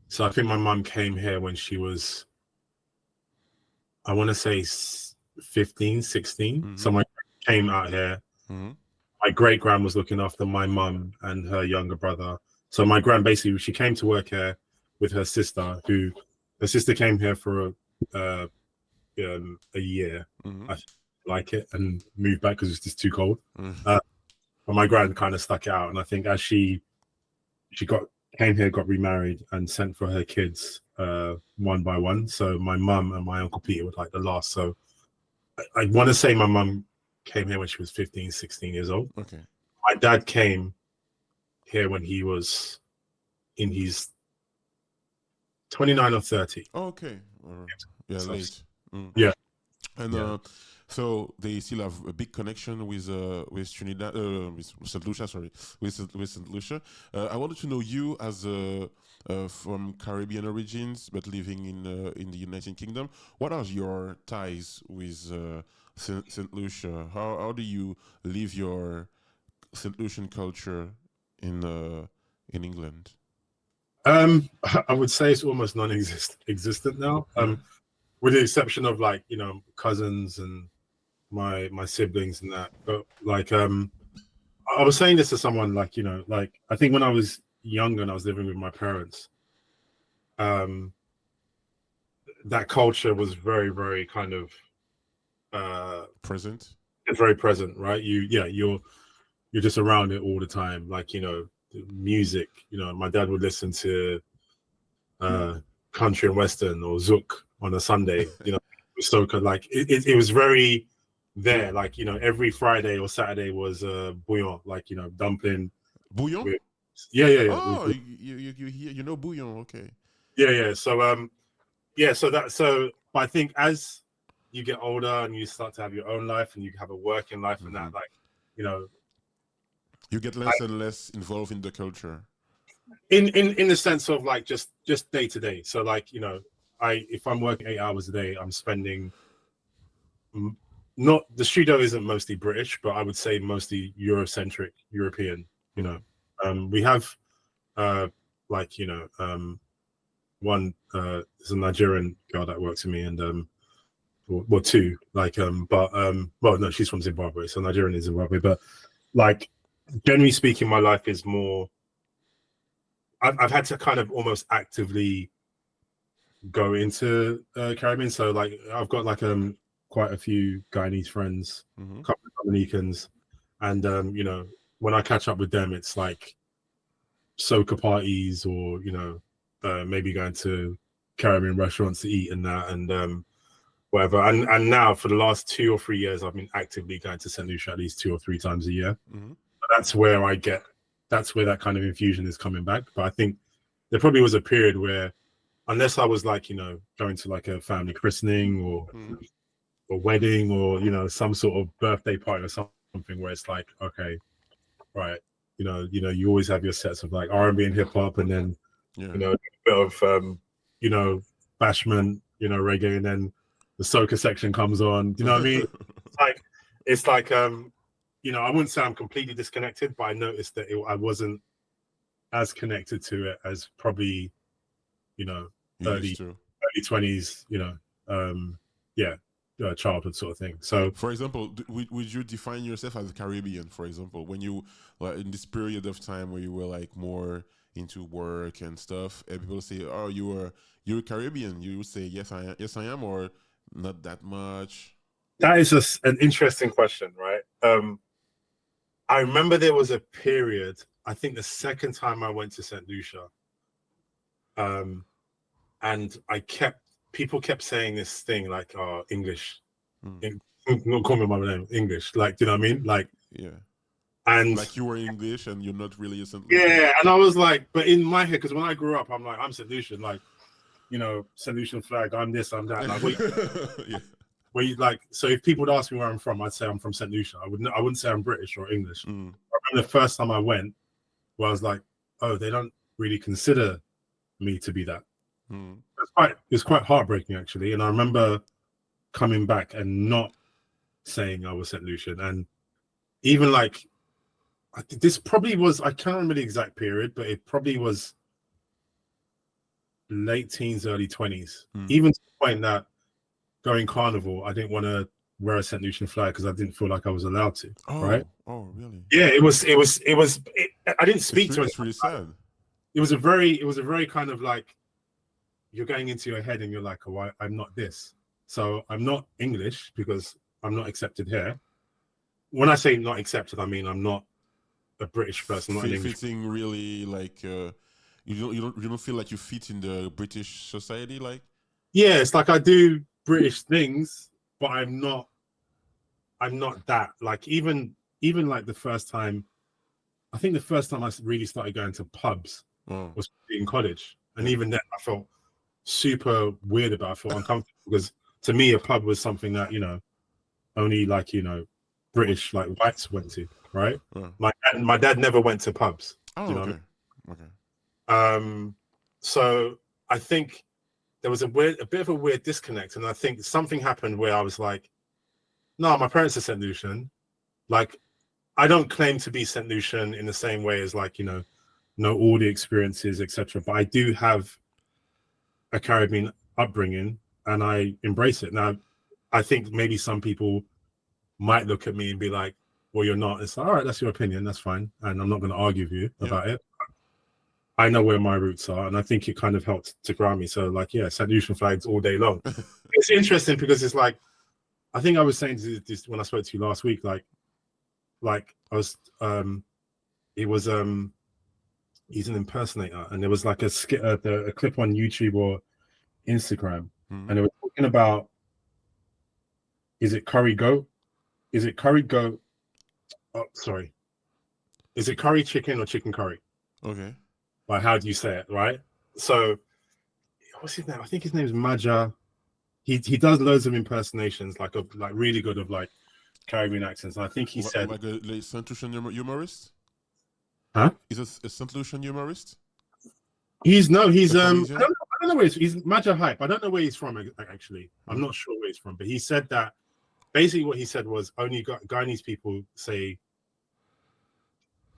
So I think my mum came here when she was, I want to say 15, 16. Mm-hmm. So my came out here. Mm-hmm. My great gran was looking after my mum and her younger brother. So my gran basically, she came to work here with her sister. Her sister came here for a year. Mm-hmm. I like it, and moved back because it's just too cold. Mm-hmm. But my gran kind of stuck it out, and I think as she came here, got remarried, and sent for her kids one by one. So my mum and my uncle Peter were like the last. So I want to say my mum came here when she was 15, 16 years old. Okay. My dad came here when he was in his 29 or 30. Oh, okay. Yeah, So, late. Mm. Yeah. And so they still have a big connection with Trinidad, with Saint Lucia. Sorry, with Saint Lucia. I wanted to know you as from Caribbean origins, but living in the United Kingdom. What are your ties with Saint Lucia? How do you live your Saint Lucian culture in England? I would say it's almost non-existent now. With the exception of like, cousins and my siblings and that. But like I was saying this to someone, like, like I think when I was younger and I was living with my parents, that culture was very, very kind of Present. it's very present, right? You're just around it all the time. Like, music, my dad would listen to country and western or zouk on a Sunday, soca. Like it was very there. Like, every Friday or Saturday was bouillon, like, dumpling. Bouillon? With, yeah. Oh, you know bouillon, okay. Yeah. So but I think as you get older and you start to have your own life and you have a working life and that, like, you get less and less involved in the culture. In the sense of like just day to day. So like, if I'm working 8 hours a day, I'm spending not the studio isn't mostly British, but I would say mostly Eurocentric, European. We have one there's a Nigerian girl that works with me, and well, two, like well, no, she's from Zimbabwe, so Nigerian is Zimbabwe, but like generally speaking, my life is more. I've had to kind of almost actively go into Caribbean. So like I've got like quite a few Guyanese friends, a couple of Dominicans, and when I catch up with them, it's like soca parties or maybe going to Caribbean restaurants to eat and that, and whatever. And now for the last 2 or 3 years, I've been actively going to St. Lucia at least 2 or 3 times a year. That's where that kind of infusion is coming back. But I think there probably was a period where, unless I was like, going to like a family christening or wedding or, some sort of birthday party or something where it's like, okay, right. You always have your sets of like R&B and hip hop, and then, a bit of, bashment, reggae, and then the soca section comes on. You know what I mean? It's like, I wouldn't say I'm completely disconnected, but I noticed that I wasn't as connected to it as probably, early 20s, childhood sort of thing. So, for example, would you define yourself as Caribbean? For example, when you in this period of time where you were like more into work and stuff, and people say, "Oh, you're Caribbean." You say, yes, I am," or not that much. That is just an interesting question, right? I remember there was a period, I think the second time I went to St. Lucia, and people kept saying this thing like, "Oh, English." Not call me by my name, English. Like, do you know what I mean? Like, Yeah. and Like you were English and you're not really a St. Lucian. yeah, and I was like, but in my head, because when I grew up, I'm like, I'm St. Lucian, like, you know, St. Lucian flag, I'm this, I'm that. Like, Yeah. where you like, so if people would ask me where I'm from, I'd say I'm from St. Lucia. I wouldn't say I'm British or English. I remember the first time I went, where I was like, oh, they don't really consider me to be that. It's quite heartbreaking actually. And I remember coming back and not saying I was St. Lucian, and even like this probably was, I can't remember the exact period, but it probably was late teens, early 20s. Even to the point that going carnival, I didn't want to wear a St. Lucian flag because I didn't feel like I was allowed to. Right? Oh, really? Yeah, I didn't speak to it. It's really sad. It was a very kind of like, you're going into your head and you're like, oh, I'm not this. So I'm not English because I'm not accepted here. When I say not accepted, I mean I'm not a British person, not an English. Fitting really, like you don't feel like you fit in the British society, like? Yeah, it's like I do British things, but I'm not that. Like even like the first time, I think the first time I really started going to pubs was in college, and even then I felt super weird about it. I felt uncomfortable because to me a pub was something that, you know, only like, you know, British like whites went to, right? My dad never went to pubs. Oh, you know okay. what I mean? So I think there was a bit of a weird disconnect, and I think something happened where I was like, no, my parents are St. Lucian. Like, I don't claim to be St. Lucian in the same way as, like, you know all the experiences, etc. But I do have a Caribbean upbringing, and I embrace it. Now, I think maybe some people might look at me and be like, well, you're not. It's like, all right, that's your opinion. That's fine. And I'm not going to argue with you about it. I know where my roots are, and I think it kind of helped to ground me. So, like, yeah, St. Lucian flags all day long. It's interesting because it's like, I think I was saying this when I spoke to you last week, like I was, it was, he's an impersonator, and there was like a clip on YouTube or Instagram, and they were talking about, is it curry goat? Is it curry goat? Oh, sorry. Is it curry chicken or chicken curry? Okay. Like, how do you say it, right? So, what's his name? I think his name is Maja. He does loads of impersonations, like really good of like Caribbean accents. And I think he said, like a Saint Lucian humorist. Huh? Is a Saint Lucian humorist? He's I don't know where he's Maja Hype. I don't know where he's from actually. I'm not sure where he's from, but he said that basically what he said was only Guyanese people say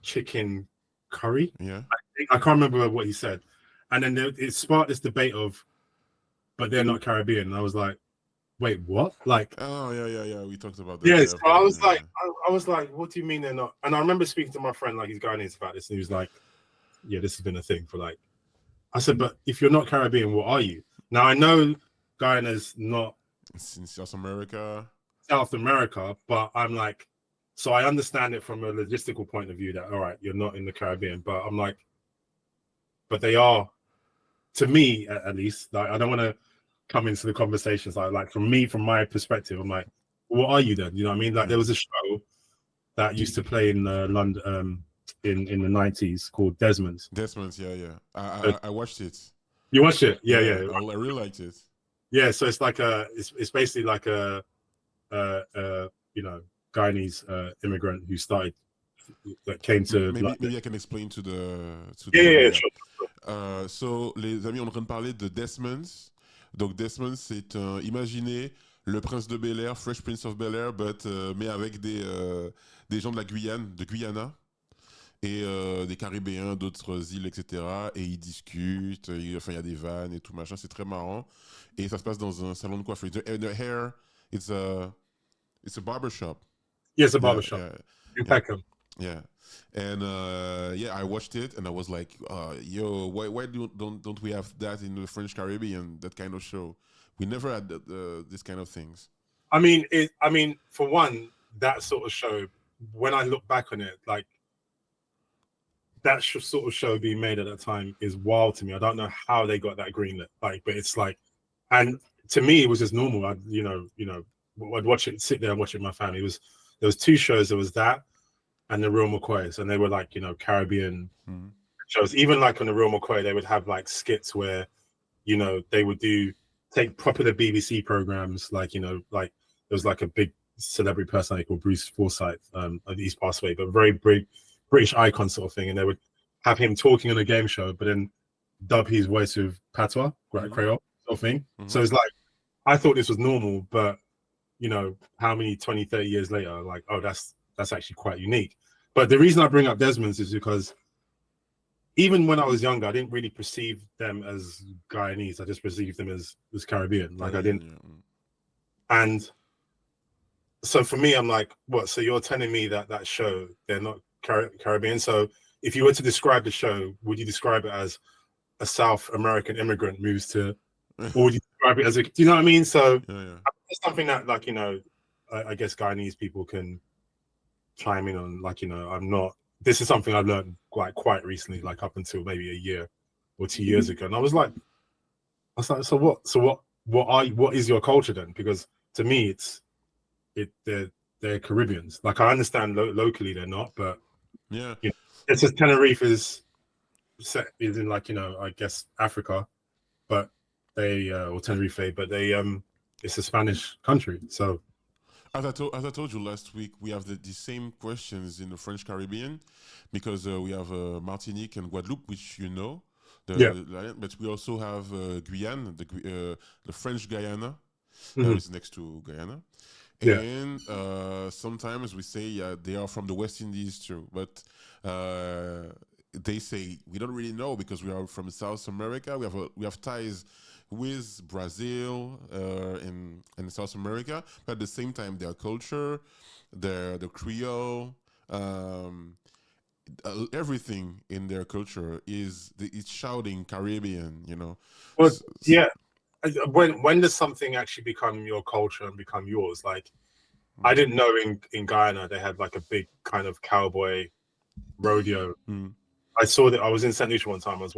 chicken curry. Yeah. I can't remember what he said. And then it sparked this debate of, but they're not Caribbean. And I was like, wait, what? Like, oh yeah. We talked about that. Yeah, so I was like, I was like, what do you mean they're not? And I remember speaking to my friend, like he's Guyanese about this, and he was like, yeah, this has been a thing for like. I said, but if you're not Caribbean, what are you? Now I know Guyana's not in South America, but I'm like, so I understand it from a logistical point of view that all right, you're not in the Caribbean, but I'm like, but they are, to me at least. Like, I don't want to come into the conversations like from my perspective, I'm like, what are you then? You know what I mean? Like, there was a show that used to play in London in the 90s called Desmond's. Yeah. I watched it. You watched it? Yeah. I really liked it. Yeah, so it's like it's basically like a you know, Guyanese immigrant who that came to maybe I can explain to the sure. So les amis, on est en train de parler de Desmond's. Donc Desmond, c'est imaginez le prince de Bel-Air, Fresh Prince of Bel-Air, mais avec des gens de la Guyane, de Guyana, et des Caribéens, d'autres îles, etc. Et ils discutent, il y a des vannes et tout machin, c'est très marrant. Et ça se passe dans un salon de coiffure. And the hair, it's a barber shop. Yeah, it's a barber shop. In Peckham. Yeah. And yeah, I watched it and I was like, yo, why don't we have that in the French Caribbean? That kind of show. We never had this kind of things. I mean, for one, that sort of show. When I look back on it, like that sort of show being made at that time is wild to me. I don't know how they got that greenlit. Like, but it's like, and to me, it was just normal. I'd watch it, sit there and watch it with my family. There was two shows. There was that and the Real McCoys, and they were like, Caribbean shows. Even like on the Real McCoy, they would have like skits where, they would take popular BBC programs, like like there was like a big celebrity personality called Bruce Forsyth. He's passed away, but very big British icon sort of thing, and they would have him talking on a game show, but then dub his voice with patois, Creole sort of thing. So it's like, I thought this was normal, but how many 20, 30 years later, like, oh, that's actually quite unique. But the reason I bring up Desmond's is because even when I was younger, I didn't really perceive them as Guyanese. I just perceived them as Caribbean. Like I didn't. And so for me, I'm like, what? So you're telling me that show, they're not Caribbean? So if you were to describe the show, would you describe it as a South American immigrant moves to, or would you describe it as do you know what I mean? So it's something that, like, I guess Guyanese people can chime in on. Like, I'm not. This is something I've learned quite recently, like up until maybe a year or 2 years ago, and I was like, so what is your culture then? Because to me, they're Caribbeans. Like, I understand locally they're not, but it's just Tenerife is in, like, I guess Africa, but they or Tenerife, but they it's a Spanish country. So as I told you last week, we have the same questions in the French Caribbean, because we have Martinique and Guadeloupe, which but we also have Guyane, the French Guyana, is next to Guyana. And sometimes we say they are from the West Indies too, but they say we don't really know because we are from South America. We have ties with Brazil in South America, but at the same time, their culture, the Creole, everything in their culture it's shouting Caribbean. Well, yeah. When does something actually become your culture and become yours? Like, I didn't know in Guyana they had like a big kind of cowboy rodeo. I saw that. I was in Sainte-Lucie one time. I was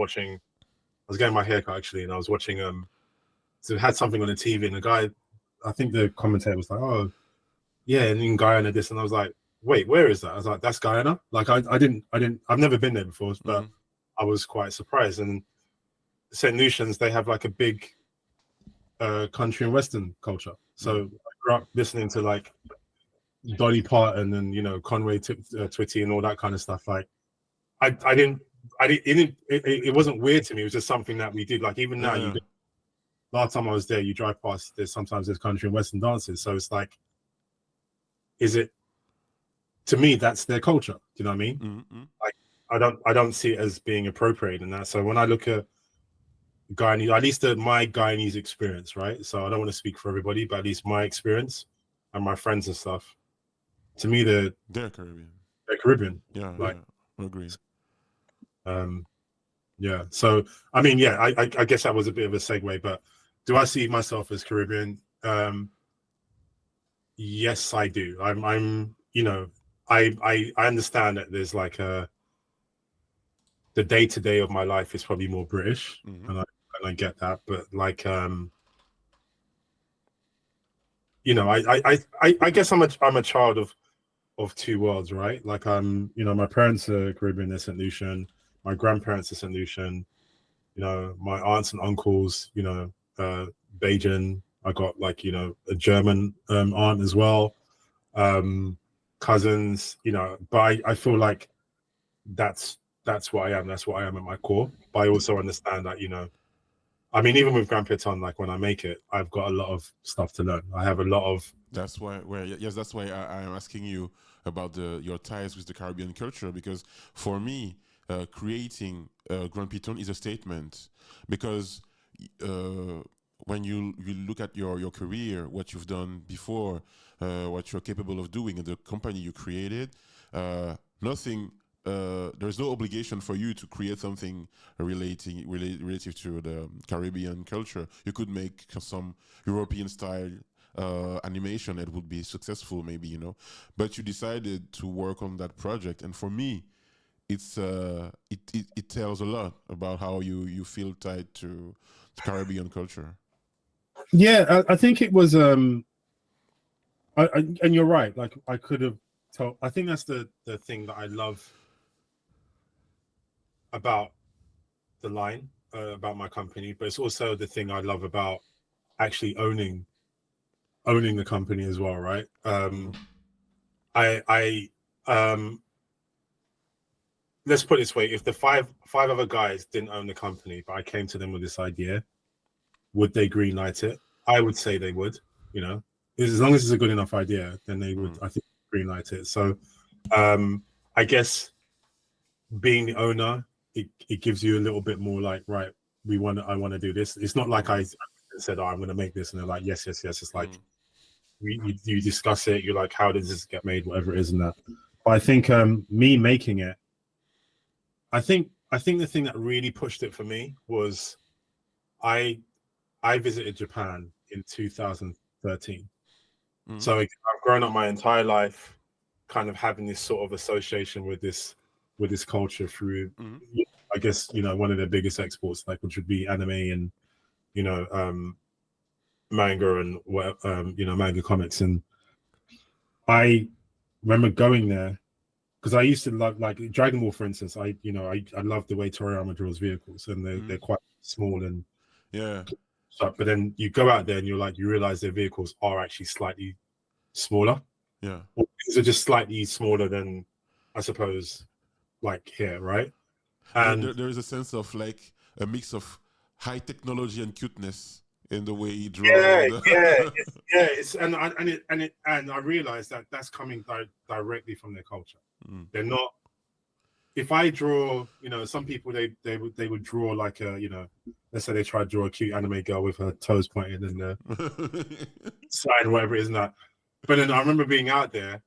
getting my haircut actually, and I was watching so it had something on the TV, and the guy, I think the commentator was like, oh yeah, and in Guyana this, and I was like, wait, where is that? I was like, that's Guyana? Like, I've never been there before, but I was quite surprised. And St. Lucians, they have like a big country and western culture. So I grew up listening to like Dolly Parton and Conway Twitty and all that kind of stuff. Like, it wasn't weird to me. It was just something that we did. Like, even now, last time I was there, you drive past, there's country and western dances. So it's like, to me, that's their culture. Do you know what I mean? Like, I don't see it as being appropriated in that. So when I look at Guyanese, at least my Guyanese experience, right? So I don't want to speak for everybody, but at least my experience and my friends and stuff, to me, they're Caribbean. They're Caribbean. Yeah, like, I agree. Yeah. So I mean, yeah, I guess that was a bit of a segue, but do I see myself as Caribbean? Yes, I do. I understand that there's like the day-to-day of my life is probably more British, and I get that, but like I guess I'm a child of two worlds, right? Like, my parents are Caribbean, they're St. Lucian, my grandparents are St. Lucian, my aunts and uncles, Bajan. I got like, a German aunt as well, cousins, but I feel like that's what I am. That's what I am at my core. But I also understand that, I mean, even with Grand Piton, like when I make it, I've got a lot of stuff to learn. I have a lot of. That's why. That's why I am asking you about your ties with the Caribbean culture, because for me, creating Grand Piton is a statement, because when you look at your career, what you've done before, what you're capable of doing, and the company you created, nothing there's no obligation for you to create something relative to the Caribbean culture. You could make some European style animation that would be successful, maybe, you know. But you decided to work on that project, and for me, it tells a lot about how you feel tied to Caribbean culture. Yeah, I think it was. And you're right. Like I could have told. I think that's the thing that I love about the line about my company, but it's also the thing I love about actually owning the company as well, right? I let's put it this way: if the five other guys didn't own the company, but I came to them with this idea, would they greenlight it? I would say they would. You know, as long as it's a good enough idea, then they would. I think greenlight it. So, I guess being the owner, it gives you a little bit more like, right, I want to do this. It's not like I said, oh, I'm going to make this, and they're like, yes. It's like you discuss it. You're like, how does this get made? Whatever it is, and that. But I think me making it, I think the thing that really pushed it for me was I visited Japan in 2013. So I've grown up my entire life kind of having this sort of association with this culture through, I guess, you know, one of their biggest exports, like, which would be anime and, you know, manga and you know, manga comics. And I remember going there because I used to love, like, Dragon Ball, for instance. I love the way Toriyama draws vehicles, and they're quite small and so, but then you go out there and you realize their vehicles are actually slightly smaller. Yeah, they're just slightly smaller than, I suppose, like here, right? And there is a sense of like a mix of high technology and cuteness in the way he draws. And I realized that that's coming directly from their culture. They're not. If I draw, you know, some people they would draw like a, you know, let's say they try to draw a cute anime girl with her toes pointed and the side, whatever it is, not. But then I remember being out there.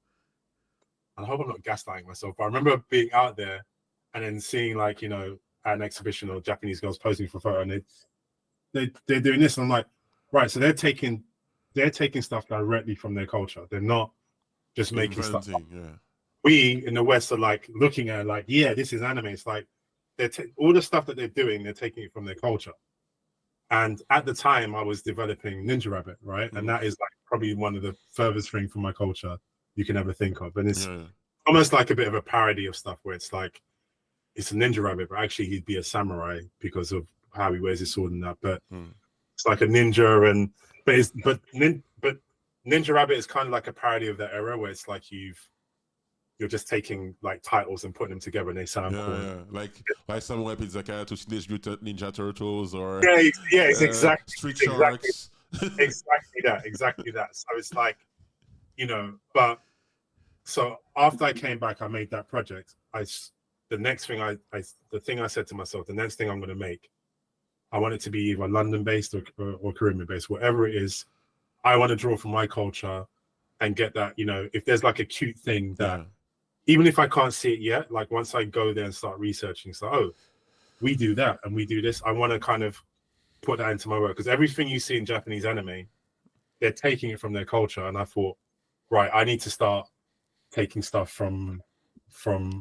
I hope I'm not gaslighting myself, but I remember being out there and then seeing, like, you know, at an exhibition of Japanese girls posing for photo, and they're doing this, and I'm like, right, so they're taking stuff directly from their culture. They're not just making stuff up. Yeah. We in the West are like looking at it like, yeah, this is anime. It's like all the stuff that they're doing, they're taking it from their culture. And at the time, I was developing Ninja Rabbit, right? And that is like probably one of the furthest thing from my culture you can ever think of. And it's almost like a bit of a parody of stuff where it's like, it's a Ninja Rabbit, but actually he'd be a samurai because of how he wears his sword and that. But it's like a ninja, and but Ninja Rabbit is kind of like a parody of that era where it's like you're just taking like titles and putting them together and they sound cool. Yeah. Like Samurai Pizzacca to Teenage Mutant Ninja Turtles, or it's exactly Street Sharks. Exactly that. So it's like, you know, but so after I came back, I made that project. The thing I said to myself, the next thing I'm going to make, I want it to be either London based or Caribbean based, whatever it is. I want to draw from my culture and get that, you know, if there's like a cute thing that, even if I can't see it yet, like once I go there and start researching, so, oh, we do that and we do this, I want to kind of put that into my work, because everything you see in Japanese anime, they're taking it from their culture. And I thought, right, I need to start taking stuff from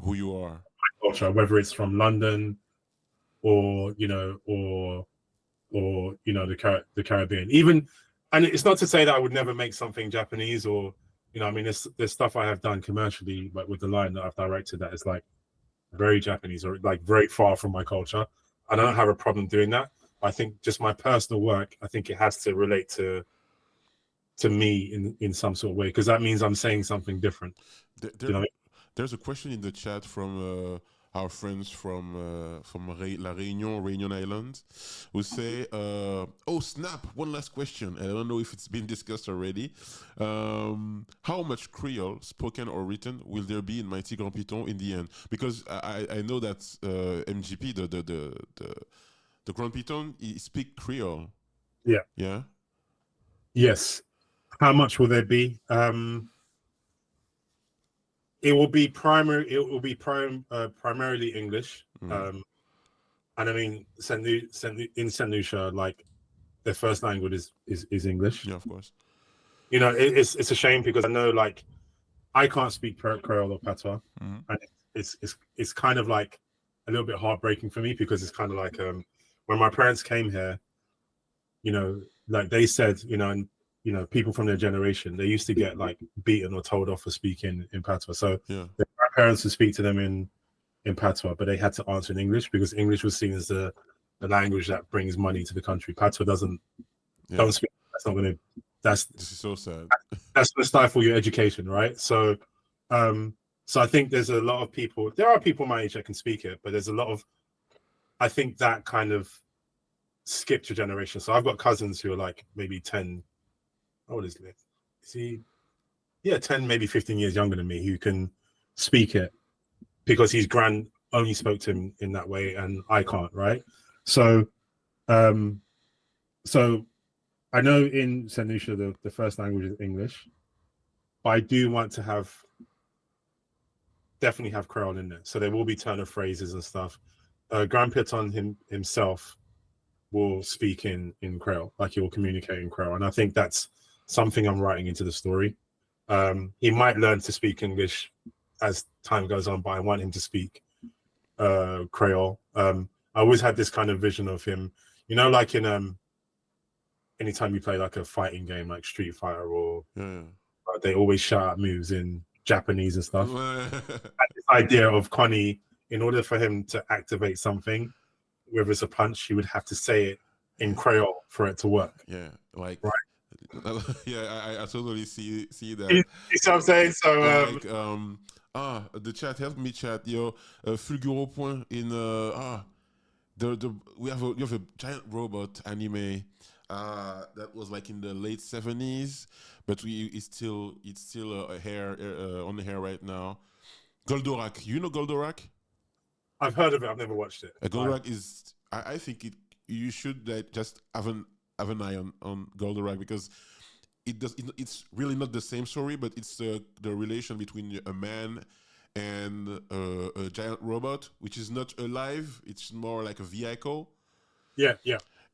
who you are, my culture, whether it's from London or, you know, or you know, the Caribbean. Even, and it's not to say that I would never make something Japanese, or, you know, I mean, there's stuff I have done commercially, but with the line that I've directed that is like very Japanese or like very far from my culture. I don't have a problem doing that. I think just my personal work, I think it has to relate to me in some sort of way, because that means I'm saying something different. You know? There's a question in the chat from our friends from La Réunion Island, who say, oh snap, one last question, and I don't know if it's been discussed already. How much Creole, spoken or written, will there be in Mighty Grand Piton in the end? Because I know that MGP, the Grand Piton, he speak Creole. Yeah. Yes. How much will there be? It will be primary. It will be primarily English. And I mean, in Saint Lucia, like their first language is English. Yeah, of course. You know, it's a shame because I know like I can't speak Creole or Patois, and it's kind of like a little bit heartbreaking for me because it's kind of like when my parents came here, you know, like they said, you know, and you know, people from their generation, they used to get like beaten or told off for speaking in Patois. So my parents would speak to them in Patois, but they had to answer in English because English was seen as the language that brings money to the country. Patois don't speak. That's not going to. This is so sad. That's going to stifle your education, right? So, so I think there's a lot of people. There are people my age that can speak it, but there's a lot of. I think that kind of skipped a generation. So I've got cousins who are like maybe 10. How old is he? Is he? Yeah, 10, maybe 15 years younger than me, who can speak it because his grand only spoke to him in that way, and I can't, right? So, so I know in Saint Lucia the first language is English, but I do want to definitely have Creole in there. So there will be turn of phrases and stuff. Grand Piton himself will speak in Creole, like he will communicate in Creole, and I think that's something I'm writing into the story. He might learn to speak English as time goes on, but I want him to speak Creole. I always had this kind of vision of him, you know, like in anytime you play like a fighting game like Street Fighter or they always shout out moves in Japanese and stuff. This idea of Connie, in order for him to activate something, whether it's a punch, he would have to say it in Creole for it to work. Yeah, like right. Yeah, I totally see that. You see what I'm saying? So like the chat, help me chat, yo. Fulguro point in you have a giant robot anime that was like in the late 70s, but it's still a hair on the hair right now. Goldorak, you know Goldorak? I've heard of it. I've never watched it. Goldorak is, I think you should just have an eye on Goldorak because it's really not the same story, but it's the relation between a man and a giant robot, which is not alive. It's more like a vehicle. Yeah.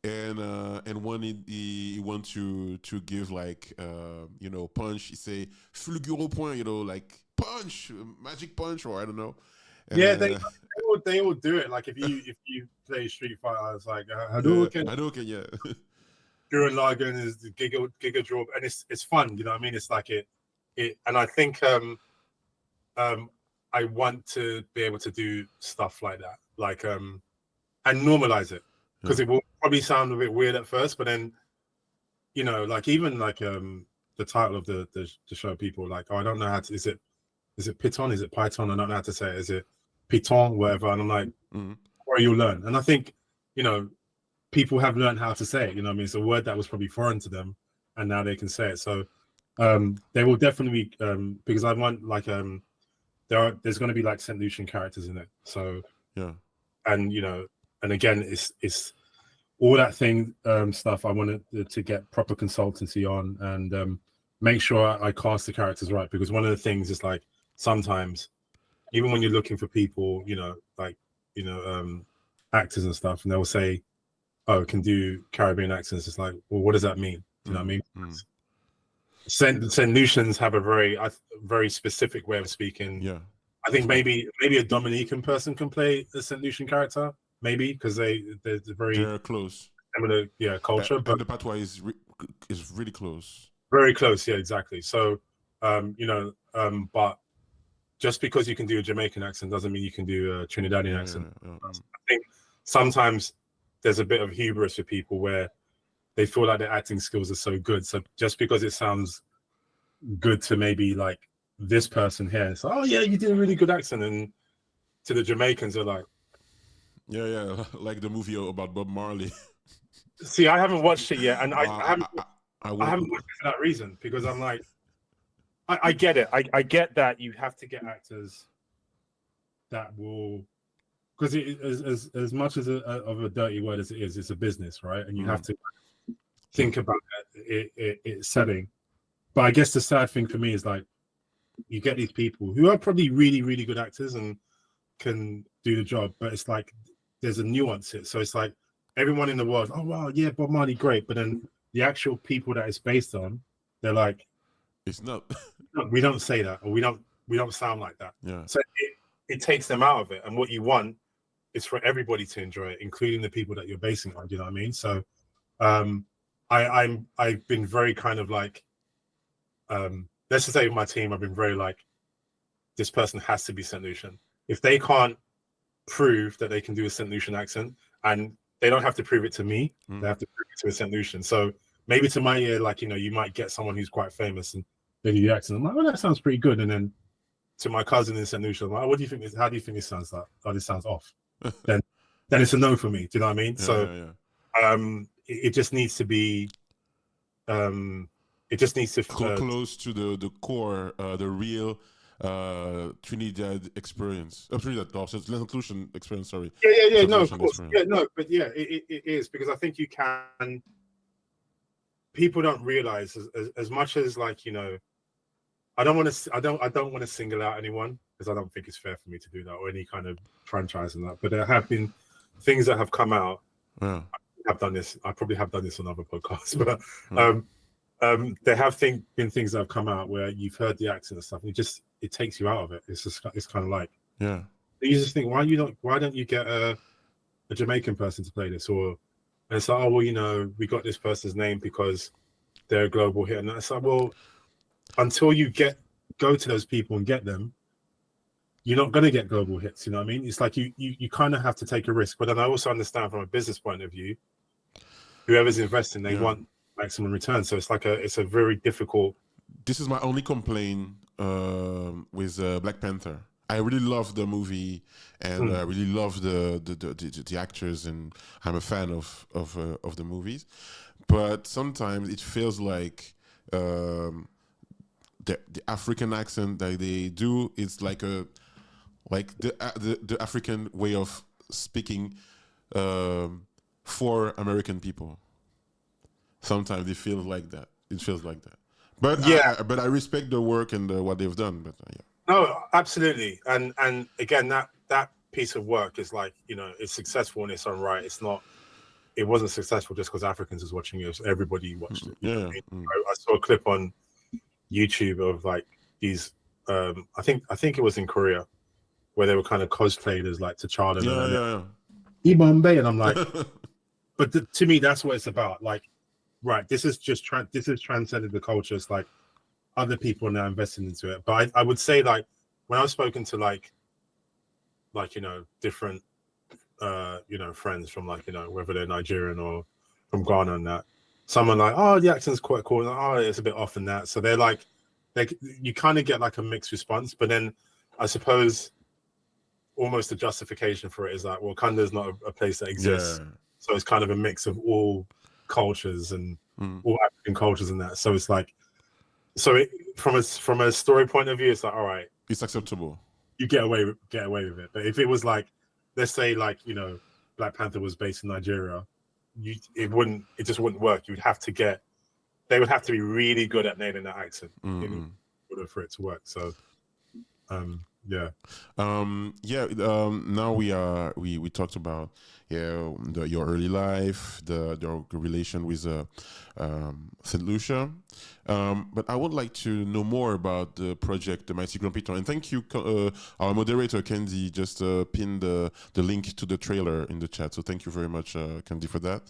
And when he wants to give like you know, punch, he say fulguro point, you know, like punch, magic punch, or I don't know. Yeah, they all do it. Like if you play Street Fighter, it's like Hadouken, yeah. Gurren Lagann is the Giga Draw, and it's fun. You know what I mean? It's like it, and I think I want to be able to do stuff like that, like and normalize it, because it will probably sound a bit weird at first, but then, you know, like even like the title of the show, people like, oh, I don't know how to. Is it Piton? Is it Python? I don't know how to say it. Is it Piton? Whatever. And I'm like, or you'll learn. And I think, you know, people have learned how to say it. You know what I mean? It's a word that was probably foreign to them, and now they can say it. So they will definitely because I want like there's going to be like Saint Lucian characters in it. So yeah, and you know, and again, it's all that thing stuff. I wanted to get proper consultancy on and make sure I cast the characters right, because one of the things is like sometimes even when you're looking for people, you know, like, you know, actors and stuff, and they'll say, oh, can do Caribbean accents. It's like, well, what does that mean? You know what I mean? Saint Lucians have a very specific way of speaking. Yeah, I think maybe a Dominican person can play a Saint Lucian character, maybe, because they're close. Similar, culture. But the patois is really close. Very close, yeah, exactly. So, you know, but just because you can do a Jamaican accent doesn't mean you can do a Trinidadian accent. I think sometimes there's a bit of hubris for people where they feel like their acting skills are so good. So just because it sounds good to maybe like this person here, it's like, oh yeah, you did a really good accent, and to the Jamaicans, they're like, yeah, like the movie about Bob Marley. See, I haven't watched it yet, and I haven't watched it for that reason, because I'm like, I get it. I get that you have to get actors that will, because as much as of a dirty word as it is, it's a business, right? And you have to think about it setting. But I guess the sad thing for me is like, you get these people who are probably really, really good actors and can do the job, but it's like there's a nuance it. So it's like everyone in the world, oh wow, yeah, Bob Marley, great. But then the actual people that it's based on, they're like, it's not. no, we don't say that, or we don't sound like that. Yeah. So it takes them out of it. And what you want is for everybody to enjoy it, including the people that you're basing it on. Do you know what I mean? So I've been very kind of like, let's just say with my team, I've been very like, this person has to be St. Lucian. If they can't prove that they can do a St. Lucian accent, and they don't have to prove it to me, they have to prove it to a St. Lucian. So maybe to my ear, like, you know, you might get someone who's quite famous and they do the accent. I'm like, well, that sounds pretty good. And then to my cousin in St. Lucia, I'm like, what do you think? How do you think this sounds like? Oh, this sounds off. then it's a no for me. Do you know what I mean? It just needs to be, it just needs to close to the core, the real Trinidad experience. Trinidad, no, so it's inclusion experience. Sorry. Yeah. No, of course. Yeah, no, but yeah, it is, because I think you can. People don't realize as much as, like, you know, I don't want to single out anyone, because I don't think it's fair for me to do that, or any kind of franchise and that. But there have been things that have come out. Yeah. I probably have done this on other podcasts, but there have been things that have come out where you've heard the accent and stuff, and it takes you out of it. It's kind of like, yeah, you just think, why don't you get a Jamaican person to play this? Or, and it's like, oh well, you know, we got this person's name because they're a global hit, and it's like, well, until you go to those people and get them, you're not going to get global hits. You know what I mean? It's like you kind of have to take a risk. But then I also understand from a business point of view, whoever's investing, they want maximum return. So it's like it's a very difficult. This is my only complaint with Black Panther. I really love the movie, and I really love the actors, and I'm a fan of the movies. But sometimes it feels like the African accent that they do is like the African way of speaking for American people. Sometimes it feels like that. But yeah, but I respect the work and what they've done. But yeah. No, absolutely. And again, that piece of work is, like, you know, it's successful in its own right. It wasn't successful just because Africans was watching it. Everybody watched it. Yeah. I saw a clip on YouTube of, like, these. I think it was in Korea, where they were kind of cosplayed as, like, T'Challa. Yeah. Bombay, and I'm like, but to me, that's what it's about. Like, right, this is transcended the culture. It's like other people are now investing into it. But I would say, like, when I've spoken to like you know, different you know, friends from, like, you know, whether they're Nigerian or from Ghana and that, someone like, oh, the accent's quite cool, and, oh, it's a bit off in that. So they're like, you kind of get like a mixed response. But then I suppose almost the justification for it is like, well, Kanda's not a place that exists. Yeah. So it's kind of a mix of all cultures and all African cultures and that. So it's like, from a story point of view, it's like, all right, it's acceptable. You get away with it. But if it was like, let's say, like, you know, Black Panther was based in Nigeria, it just wouldn't work. They would have to be really good at nailing that accent in order for it to work. So yeah. Now we talked about your early life, the relation with Saint Lucia, but I would like to know more about the project, the Mighty Grand Piton. And thank you, our moderator Candy just pinned the link to the trailer in the chat. So thank you very much, Candy, for that.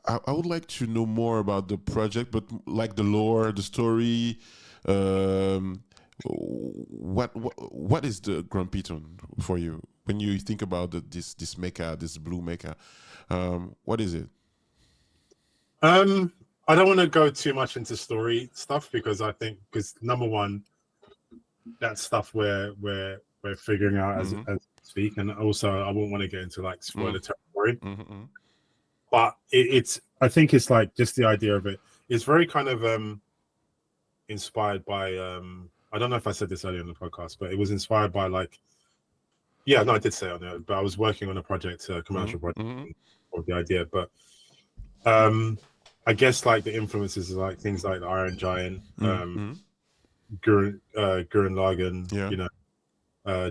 I would like to know more about the project, but like the lore, the story. What is the Grand Piton for you when you think about this mecha, this blue mecha? What is it? I don't want to go too much into story stuff, because number one, that's stuff we're figuring out as we speak, and also I won't want to get into like spoiler territory. But I think it's like just the idea of it. It's very kind of inspired by I don't know if I said this earlier on the podcast, but it was inspired by, like, I did say on there, but I was working on a project, a commercial project, of the idea. But I guess like the influences are like things like the Iron Giant, Gurren Lagann, Yeah. you know,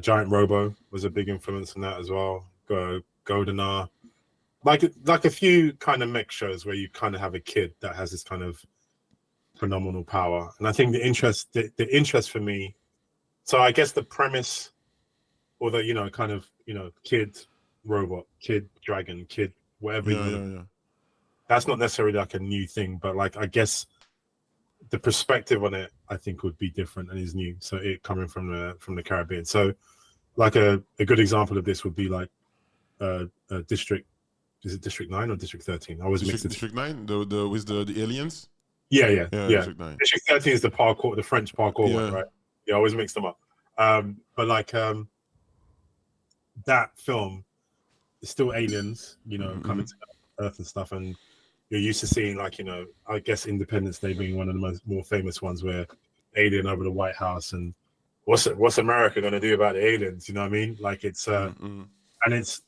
Giant Robo was a big influence on that as well. Goldenar, like a few kind of mech shows where you kind of have a kid that has this kind of phenomenal power. And I think the interest for me, so I guess the premise, or the, you know, kind of, you know, kid robot, kid dragon, kid whatever you want to, that's not necessarily like a new thing, but like I guess the perspective on it I think would be different and is new. So it coming from the Caribbean. So like a good example of this would be like District, is it District 9 or District 13? I always mix it. District 9, the with the aliens. Yeah. District 9. District 13 is the parkour, the French parkour one, right? Yeah, I always mix them up. But like that film is still aliens, you know, coming to Earth and stuff, and you're used to seeing, like, you know, I guess Independence Day being one of the more famous ones, where alien over the White House, and what's America going to do about the aliens? You know what I mean? Like it's and it's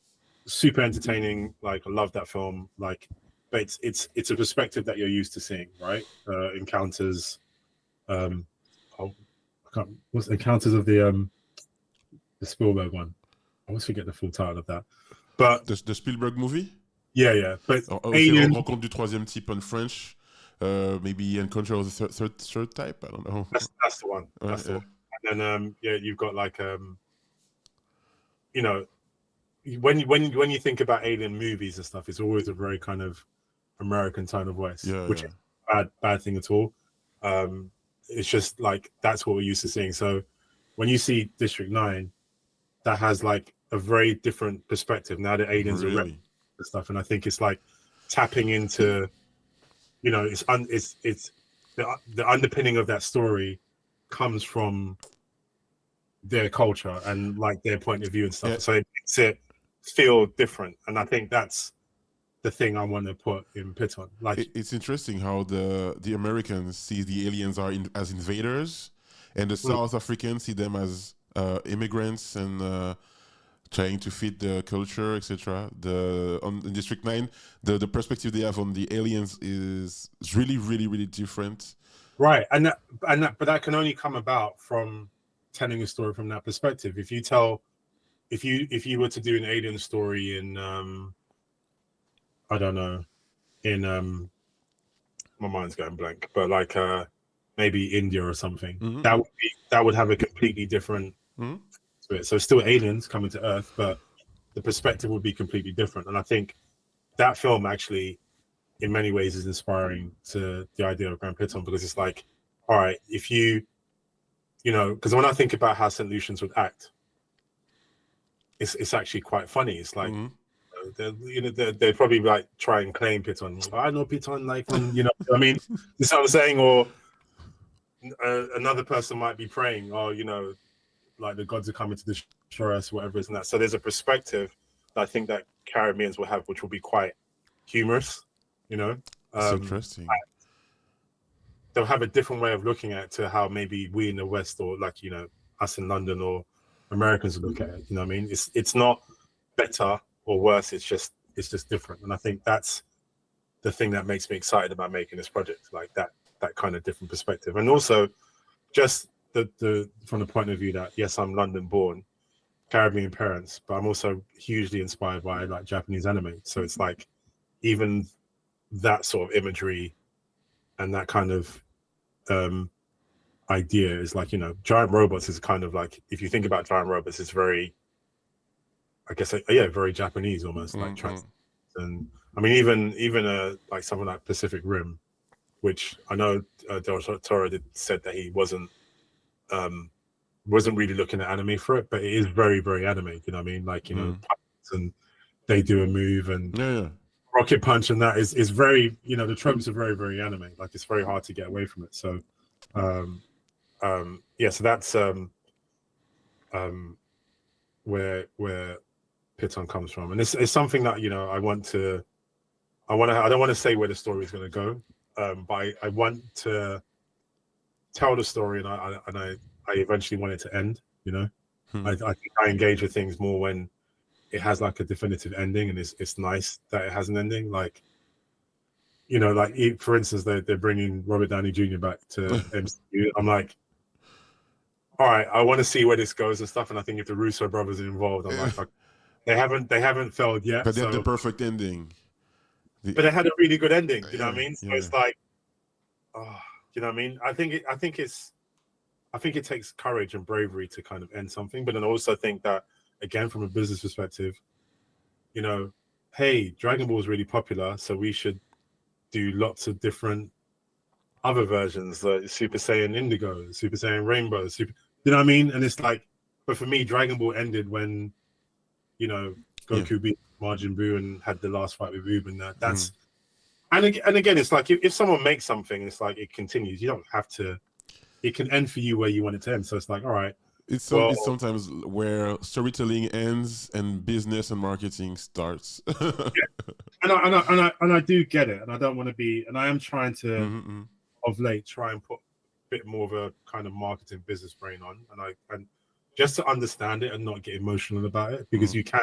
super entertaining. Like I love that film. Like, but it's a perspective that you're used to seeing, right? Encounters, what's Encounters of the Spielberg one? I always forget the full title of that. But the Spielberg movie. Yeah. But Alien, Rencontre du troisième type in French. Maybe Encounter of the third type. I don't know. That's the one. That's the one. And then you've got like you know, when you think about alien movies and stuff, it's always a very kind of American tone of voice, which is a bad thing at all. It's just like that's what we're used to seeing. So when you see District 9, that has like a very different perspective. Now the aliens are ready and stuff, and I think it's like tapping into, you know, it's the underpinning of that story comes from their culture and like their point of view and stuff. So it makes it feel different, and I think that's the thing I want to put in Piton. Like it's interesting how the Americans see the aliens as invaders, and the South Africans see them as immigrants and trying to fit the culture, etc. In District 9, the perspective they have on the aliens is really, really, really different. Right, but that can only come about from telling a story from that perspective. If you were to do an alien story in I don't know, in my mind's going blank, but like maybe India or something, that would have a completely different to it. So still aliens coming to Earth, but the perspective would be completely different. And I think that film actually, in many ways, is inspiring to the idea of Grand Piton, because it's like, all right, if you know, because when I think about how St. Lucians would act, it's actually quite funny. It's like, they'd probably like try and claim Piton. I know Piton, like, you know, I mean, you know what I'm saying? Or another person might be praying, or, you know, like the gods are coming to destroy us, whatever, isn't that? So there's a perspective that I think that Caribbeans will have, which will be quite humorous, you know. It's interesting. They'll have a different way of looking at it to how maybe we in the West, or like, you know, us in London or Americans look at it. You know what I mean? It's not better or worse. It's just different. And I think that's the thing that makes me excited about making this project, like that kind of different perspective. And also just the from the point of view that, yes, I'm London born, Caribbean parents, but I'm also hugely inspired by like Japanese anime. So it's like even that sort of imagery and that kind of idea is like, you know, giant robots is kind of like, if you think about giant robots, it's very, I guess, very Japanese almost, like and I mean, even like something like Pacific Rim, which I know Del Toro said that he wasn't really looking at anime for it, but it is very, very anime. You know what I mean? Like, you know, and they do a move and rocket punch, and that is very, you know, the tropes are very, very anime. Like it's very hard to get away from it. So, so that's where Piton comes from, and it's something that, you know, I don't want to say where the story is going to go, but I want to tell the story, and I eventually want it to end. You know, I think I engage with things more when it has like a definitive ending, and it's nice that it has an ending. Like, you know, like for instance, they're bringing Robert Downey Jr. back to MCU. I'm like, all right, I want to see where this goes and stuff. And I think if the Russo brothers are involved, I'm like, they haven't failed yet. But they have so, the perfect ending. but they had a really good ending. You know what I mean? So yeah. it's like, oh, you know what I mean? I think it takes courage and bravery to kind of end something. But then I also think that, again, from a business perspective, you know, hey, Dragon Ball is really popular, so we should do lots of different other versions, like Super Saiyan Indigo, Super Saiyan Rainbow, you know what I mean? And it's like, but for me, Dragon Ball ended when, you know, Goku beat Majin Buu and had the last fight with Buu, and that's and again, it's like if someone makes something, it's like it continues. You don't have to. It can end for you where you want it to end. So it's like, all right. It's sometimes where storytelling ends and business and marketing starts. And I do get it, and I don't want to be, and I am trying to of late try and put a bit more of a kind of marketing business brain on, and just to understand it and not get emotional about it, because you can,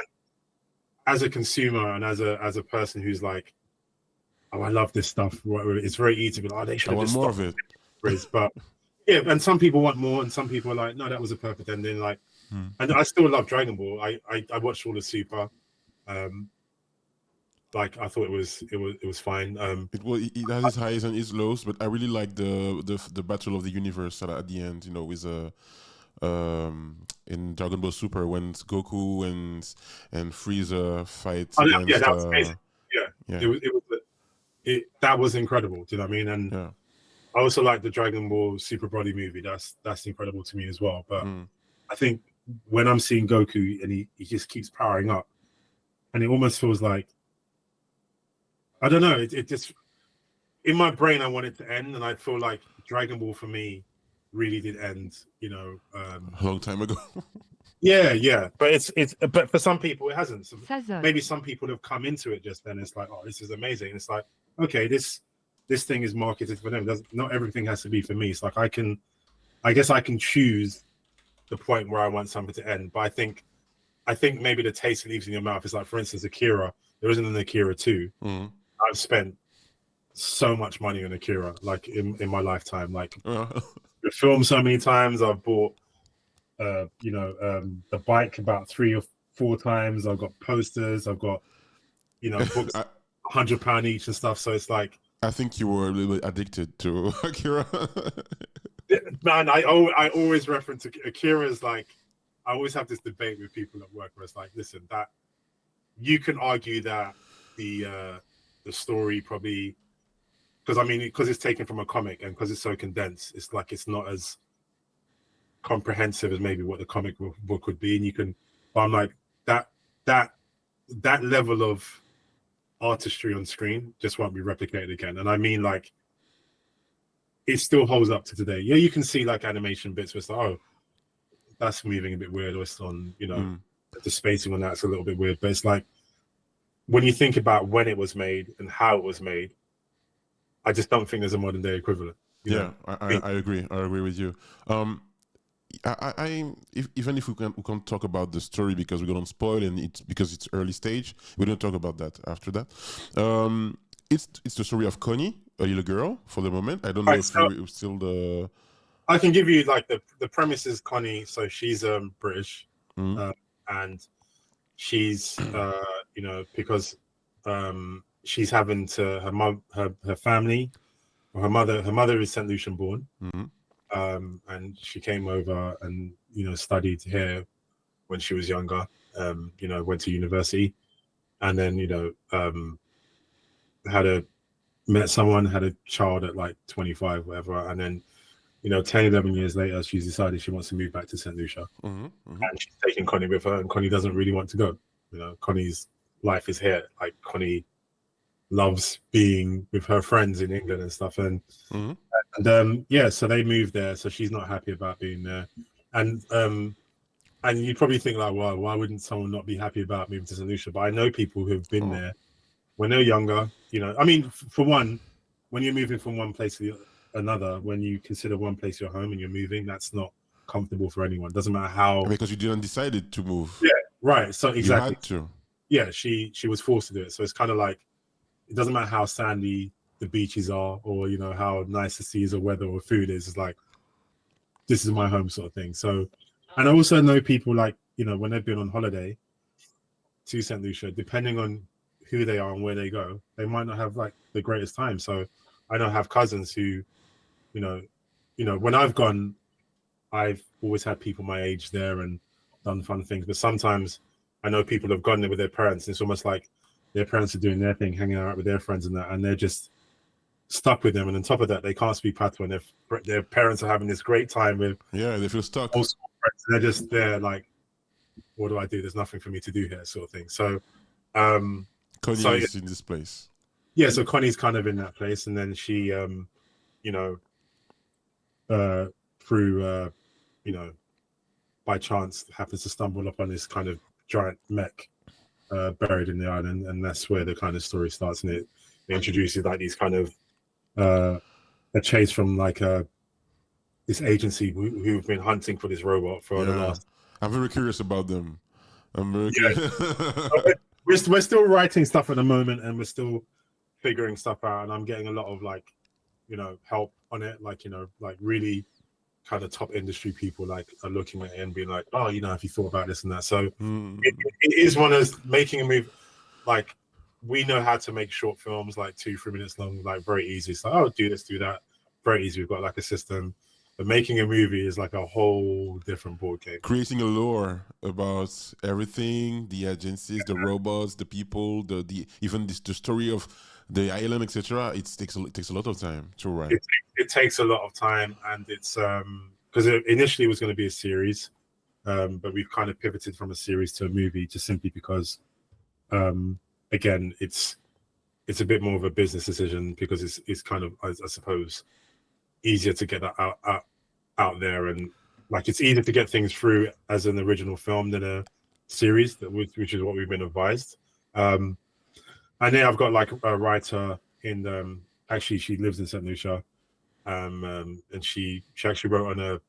as a consumer and as a person who's like, oh, I love this stuff. It's very easy to be like, oh, they should have just more of it. But yeah, and some people want more, and some people are like, no, that was a perfect ending. Like, and I still love Dragon Ball. I watched all the Super. Like, I thought it was fine. It has its highs and its lows, but I really like the battle of the universe at the end. You know, with in Dragon Ball Super when Goku and Frieza fight. Yeah, that was amazing. That was incredible. Do you know what I mean? And I also like the Dragon Ball Super Body movie. That's incredible to me as well. But I think when I'm seeing Goku and he just keeps powering up, and it almost feels like, I don't know, it just, in my brain I want it to end, and I feel like Dragon Ball for me really did end, you know, a long time ago. yeah, but but for some people it hasn't. So maybe some people have come into it just then. It's like, oh, this is amazing. And it's like, okay, this thing is marketed for them. Not everything has to be for me. It's like I guess I can choose the point where I want something to end. But I think maybe the taste it leaves in your mouth is like, for instance, Akira. There isn't an Akira 2. I've spent so much money on Akira, like in my lifetime. Like the film so many times. I've bought the bike about 3 or 4 times. I've got posters, I've got, you know, books £100 each and stuff. So it's like, I think you were a little bit addicted to Akira. Man, I always reference Akira as like, I always have this debate with people at work where it's like, listen, that you can argue that the story probably, because it's taken from a comic and because it's so condensed, it's like it's not as comprehensive as maybe what the comic book would be. And you can, but I'm like, that level of artistry on screen just won't be replicated again. And I mean, like, it still holds up to today. Yeah, you can see like animation bits where it's like, oh, that's moving a bit weird, or it's on, you know, the spacing on that's a little bit weird. But it's like, when you think about when it was made and how it was made, I just don't think there's a modern day equivalent. I agree. I agree with you. Even if we can talk about the story because we don't spoil, and it's because it's early stage, we don't talk about that after that. It's the story of Connie, a little girl, for the moment. I don't know if you're still the. I can give you like the premise is Connie. So she's British, and she's you know, because she's having to her family, or her mother is St. Lucian born. And she came over and, you know, studied here when she was younger, you know, went to university, and then, you know, met someone, had a child at like 25, whatever. And then, you know, 10, 11 years later, she's decided she wants to move back to St. Lucia. And she's taking Connie with her, and Connie doesn't really want to go. You know, Connie's life is here. Like, Connie loves being with her friends in England and stuff. And yeah, so they moved there. So she's not happy about being there. And you probably think like, well, why wouldn't someone not be happy about moving to St. Lucia? But I know people who've been there when they're younger. You know, I mean, for one, when you're moving from one place to another, when you consider one place your home and you're moving, that's not comfortable for anyone. Doesn't matter how. Because you didn't decide to move. Yeah, right. So exactly. You had to. Yeah, she was forced to do it. So it's kind of like, it doesn't matter how sandy the beaches are, or you know how nice the seas or weather or food is. It's like, this is my home sort of thing. So, and I also know people like, you know, when they've been on holiday to St. Lucia, depending on who they are and where they go, they might not have like the greatest time. So I know I have cousins who, you know, when I've gone, I've always had people my age there and done fun things. But sometimes I know people have gone there with their parents. And it's almost like their parents are doing their thing, hanging out with their friends and that, and they're just stuck with them. And on top of that, they can't speak patois, and their parents are having this great time with. Yeah, they feel stuck. Friends. They're just there, like, what do I do? There's nothing for me to do here, sort of thing. So, Connie is in this place. Yeah, so Connie's kind of in that place, and then she, you know, through, you know, by chance happens to stumble upon this kind of giant mech buried in the island, and that's where the kind of story starts. And it introduces like these kind of a chase from like this agency who've been hunting for this robot for the last. I'm very curious about them. I'm very we're still writing stuff at the moment, and we're still figuring stuff out. And I'm getting a lot of like, you know, help on it. Like, you know, like really kind of top industry people like are looking at it and being like, oh, you know, have you thought about this and that? So it is one of making a movie. Like, we know how to make short films like 2-3 minutes long, like very easy. It's like, oh, do this, do that, very easy. We've got like a system. But making a movie is like a whole different board game. Creating a lore about everything, the agencies, the robots, the people, the even the story of the island, etc. It takes a lot of time to write. It takes a lot of time, and it's because initially it was going to be a series, but we've kind of pivoted from a series to a movie just simply because, again, it's a bit more of a business decision because it's kind of, I suppose, easier to get that out there, and like it's easier to get things through as an original film than a series, which is what we've been advised. And then I've got like a writer in actually she lives in St. Lucia, and she actually wrote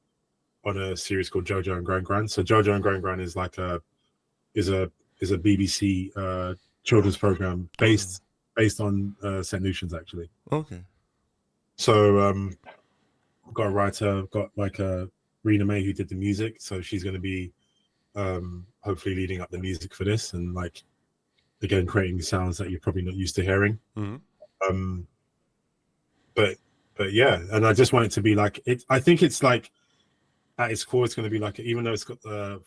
on a series called Jojo and Gran Gran. So Jojo and Gran Gran is like a BBC children's program based on St. Lucians actually. Okay. So got a writer, got like a Rena May who did the music, so she's going to be hopefully leading up the music for this, and like again creating sounds that you're probably not used to hearing. But yeah, and I just want it to be like it. I think it's like at its core, it's going to be like, even though it's got the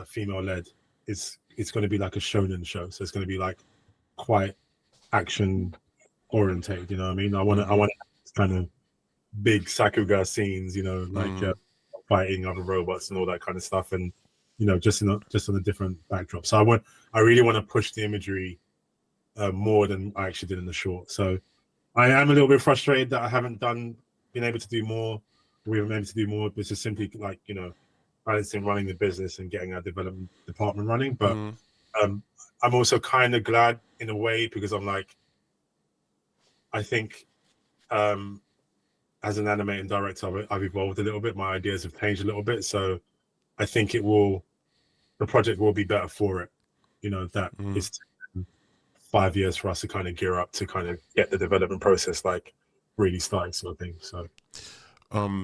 female led, it's going to be like a shonen show, so it's going to be like quite action orientated. You know what I mean? I want kind of big sakuga scenes, you know, like fighting other robots and all that kind of stuff, and you know, just on a different backdrop. So I really want to push the imagery more than I actually did in the short. So I am a little bit frustrated that I haven't been able to do more. We haven't been able to do more. It's just simply like, you know, balancing running the business and getting our development department running. But I'm also kind of glad in a way, because I'm like, I think as an animating director, I've evolved a little bit. My ideas have changed a little bit. So I think the project will be better for it. You know, that it's taken 5 years for us to kind of gear up to kind of get the development process like really starting, sort of thing.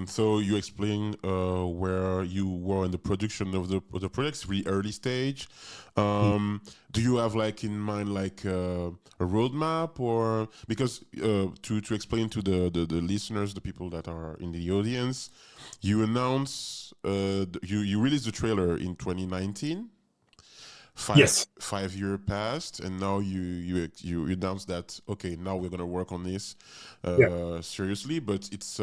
So you explained where you were in the production of the projects, really early stage. Do you have like in mind like a roadmap, or because to explain to the listeners, the people that are in the audience, you announced you released the trailer in 2019. Yes. 5 year passed, and now you announced that okay, now we're gonna work on this seriously, but it's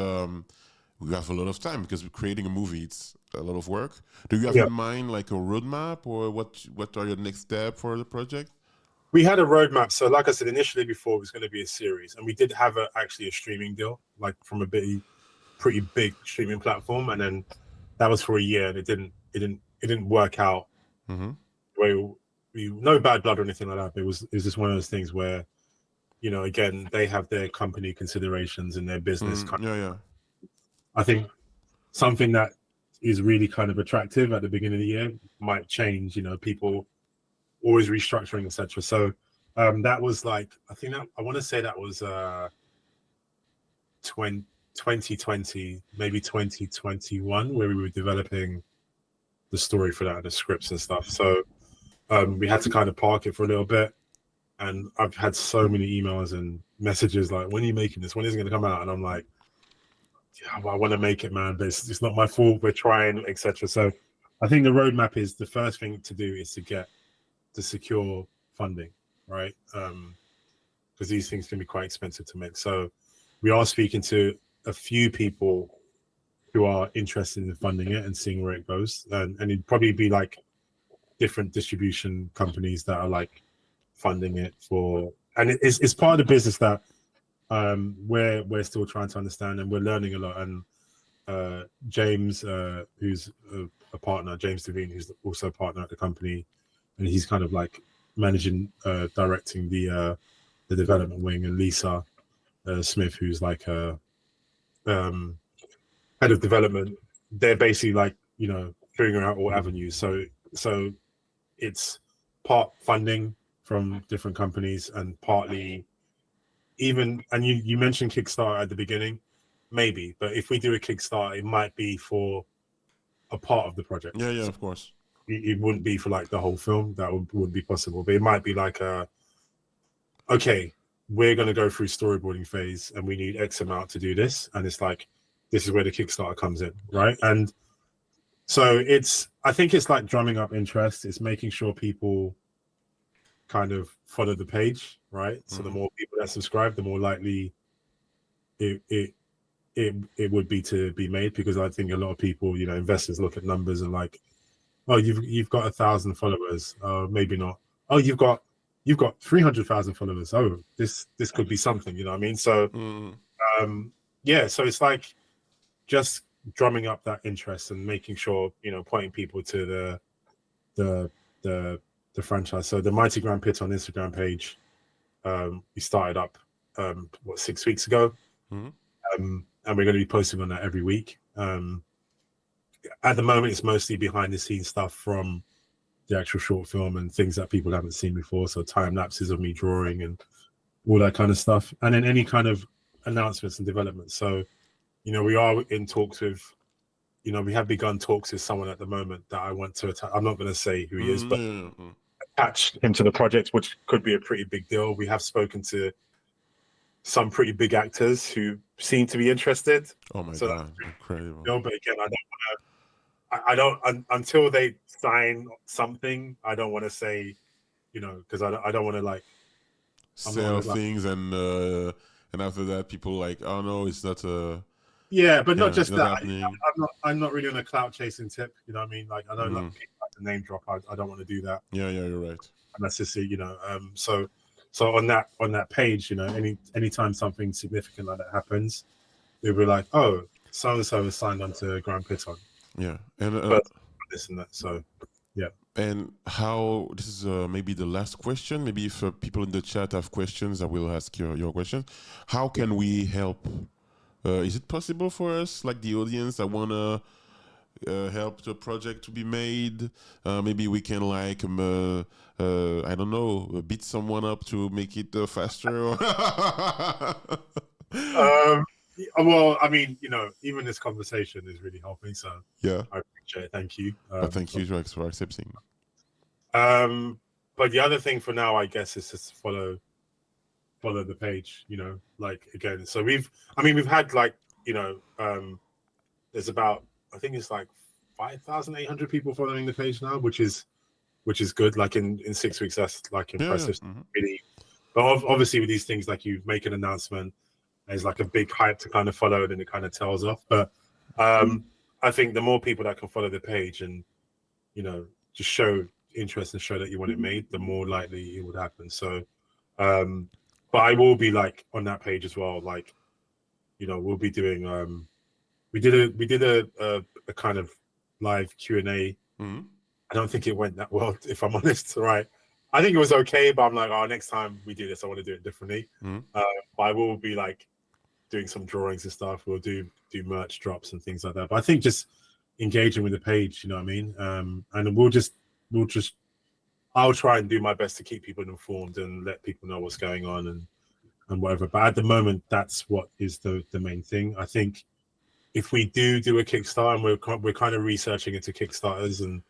we have a lot of time because creating a movie, it's a lot of work. Do you have in mind like a roadmap, or what are your next steps for the project? We had a roadmap. So like I said, initially before it was going to be a series, and we did have actually a streaming deal, like from a pretty big streaming platform. And then that was for a year, and it didn't work out. No bad blood or anything like that. But it was just one of those things where, you know, again, they have their company considerations and their business. I think something that is really kind of attractive at the beginning of the year might change, you know, people always restructuring, etc. So that was like, I want to say that was 2020, maybe 2021, where we were developing the story for that and the scripts and stuff. So we had to kind of park it for a little bit. And I've had so many emails and messages like, when are you making this? When is it going to come out? And I'm like, yeah, well, I want to make it, man, but it's not my fault. We're trying, etc. So I think the roadmap is the first thing to do is to secure funding, right? Because these things can be quite expensive to make. So we are speaking to a few people who are interested in funding it and seeing where it goes. And it'd probably be like different distribution companies that are like funding it for, and it's part of the business that we're still trying to understand, and we're learning a lot. And James, who's a partner, James Devine, who's also a partner at the company, and he's kind of like managing, directing the development wing, and Lisa Smith, who's like a head of development. They're basically like, you know, figuring out all avenues. So it's part funding from different companies, and partly even, and you mentioned Kickstarter at the beginning, maybe, but if we do a Kickstarter, it might be for a part of the project. Yeah, So of course. it wouldn't be for like the whole film. That would be possible, but it might be like okay, we're going to go through storyboarding phase and we need X amount to do this, and it's like, this is where the Kickstarter comes in, right? And so I think it's like drumming up interest. It's making sure people kind of follow the page, right? So the more people that subscribe, the more likely it would be to be made, because I think a lot of people, you know, investors look at numbers and like, oh, you've got 1,000 followers, maybe not. Oh, you've got 300,000 followers. Oh, this could be something, you know what I mean? So yeah, so it's like just drumming up that interest and making sure, you know, pointing people to the franchise. So the Mighty Grand Piton Instagram page, we started up 6 weeks ago, and we're going to be posting on that every week. At the moment, it's mostly behind the scenes stuff from the actual short film and things that people haven't seen before. So time lapses of me drawing and all that kind of stuff, and then any kind of announcements and developments. So, you know, we are in talks with, you know, we have begun talks with someone at the moment that I want to attach. I'm not going to say who he is, but attach him to the project, which could be a pretty big deal. We have spoken to some pretty big actors who seem to be interested. Oh my God, incredible. No, but again, I don't until they sign something, I don't want to say, you know, because I don't want to like sell things, and after that people like, oh no, it's not a. Yeah, but not just that. I'm not really on a clout chasing tip. You know what I mean? Like, I don't like the name drop. I don't want to do that. Yeah, you're right. And that's just it, you know. So on that page, you know, anytime something significant like that happens, they'll be like, oh, so and so is signed on to Grand Piton. Yeah, and this and that. So yeah. And how, this is maybe the last question. Maybe if people in the chat have questions, I will ask your question. How can we help? Is it possible for us, like the audience that want to help the project to be made? Maybe we can like, I don't know, beat someone up to make it faster? Well, I mean, you know, even this conversation is really helping. So yeah, I appreciate it. Thank you. Thank you for accepting. But the other thing for now, I guess, is just follow the page, you know, like, again, so we've had like, you know, there's about, I think it's like 5,800 people following the page now, which is good. Like in 6 weeks, that's like impressive. Yeah. Really. But obviously with these things, like, you make an announcement, there's like a big hype to kind of follow it, and it kind of tails off. But I think the more people that can follow the page and, you know, just show interest and show that you want it made, the more likely it would happen. So but I will be like on that page as well, like, you know, we'll be doing we did a kind of live Q&A. I don't think it went that well, if I'm honest, right? I think it was okay, but I'm like, oh, next time we do this, I want to do it differently. But I will be like doing some drawings and stuff. We'll do merch drops and things like that. But I think just engaging with the page, you know what I mean? And we'll just I'll try and do my best to keep people informed and let people know what's going on. And and whatever. But at the moment, that's what is the main thing. I think if we do a Kickstarter, and we're kind of researching into Kickstarters and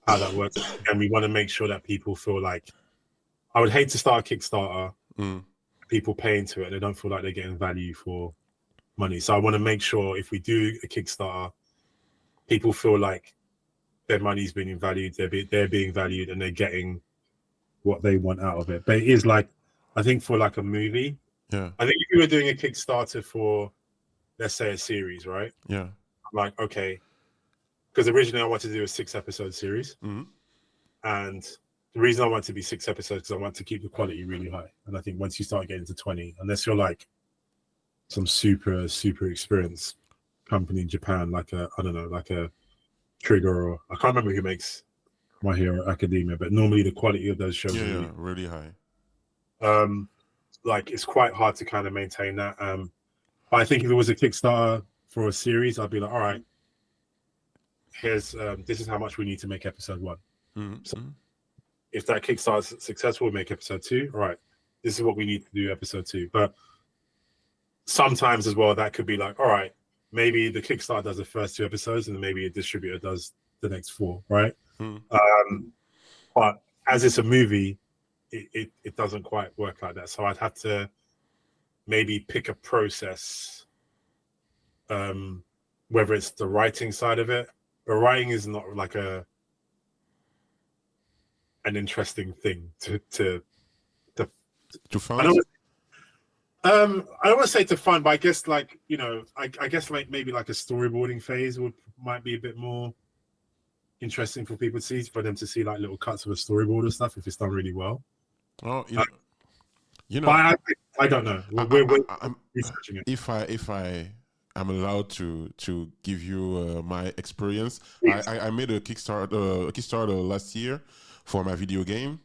how that works, and we want to make sure that people feel like, I would hate to start a Kickstarter, people pay into it, and they don't feel like they're getting value for money. So I want to make sure if we do a Kickstarter, people feel like their money's being valued, they're being valued, and they're getting what they want out of it. But it is like, I think for like a movie, I think if you were doing a Kickstarter for, let's say, a series, right? Yeah. I'm like, okay, because originally I wanted to do a 6-episode series, and the reason I want it to be 6 episodes because I want to keep the quality really high. And I think once you start getting to 20, unless you're like some super experienced company in Japan, like a, I don't know, like a Trigger, or I can't remember who makes My Hero Academia, but normally the quality of those shows are really high. Like it's quite hard to kind of maintain that. But I think if it was a Kickstarter for a series, I'd be like, all right, here's this is how much we need to make episode 1. So if that Kickstarter is successful, we make episode 2. All right, this is what we need to do episode 2. But sometimes as well, that could be like, all right, maybe the Kickstarter does the first 2 episodes, and then maybe a distributor does the next 4, right? But as it's a movie, it doesn't quite work like that. So I'd have to maybe pick a process, whether it's the writing side of it. But writing is not like an interesting thing to find. I don't want to say to fun, but I guess like, you know, I guess like maybe like a storyboarding phase might be a bit more interesting for people to see, for them to see like little cuts of a storyboard and stuff if it's done really well. Oh, you know, but I don't know. We're researching it. If I am allowed to give you my experience, I made a Kickstarter last year for my video game.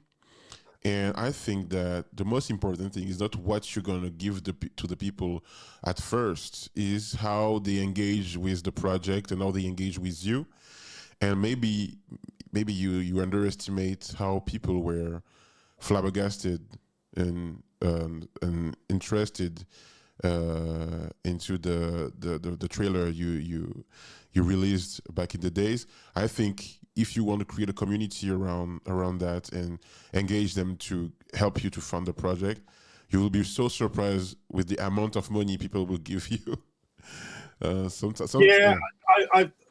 And I think that the most important thing is not what you're going to give to the people at first, is how they engage with the project and how they engage with you. And maybe you underestimate how people were flabbergasted and interested into the trailer you released back in the days. I think if you want to create a community around that and engage them to help you to fund the project, you will be so surprised with the amount of money people will give you.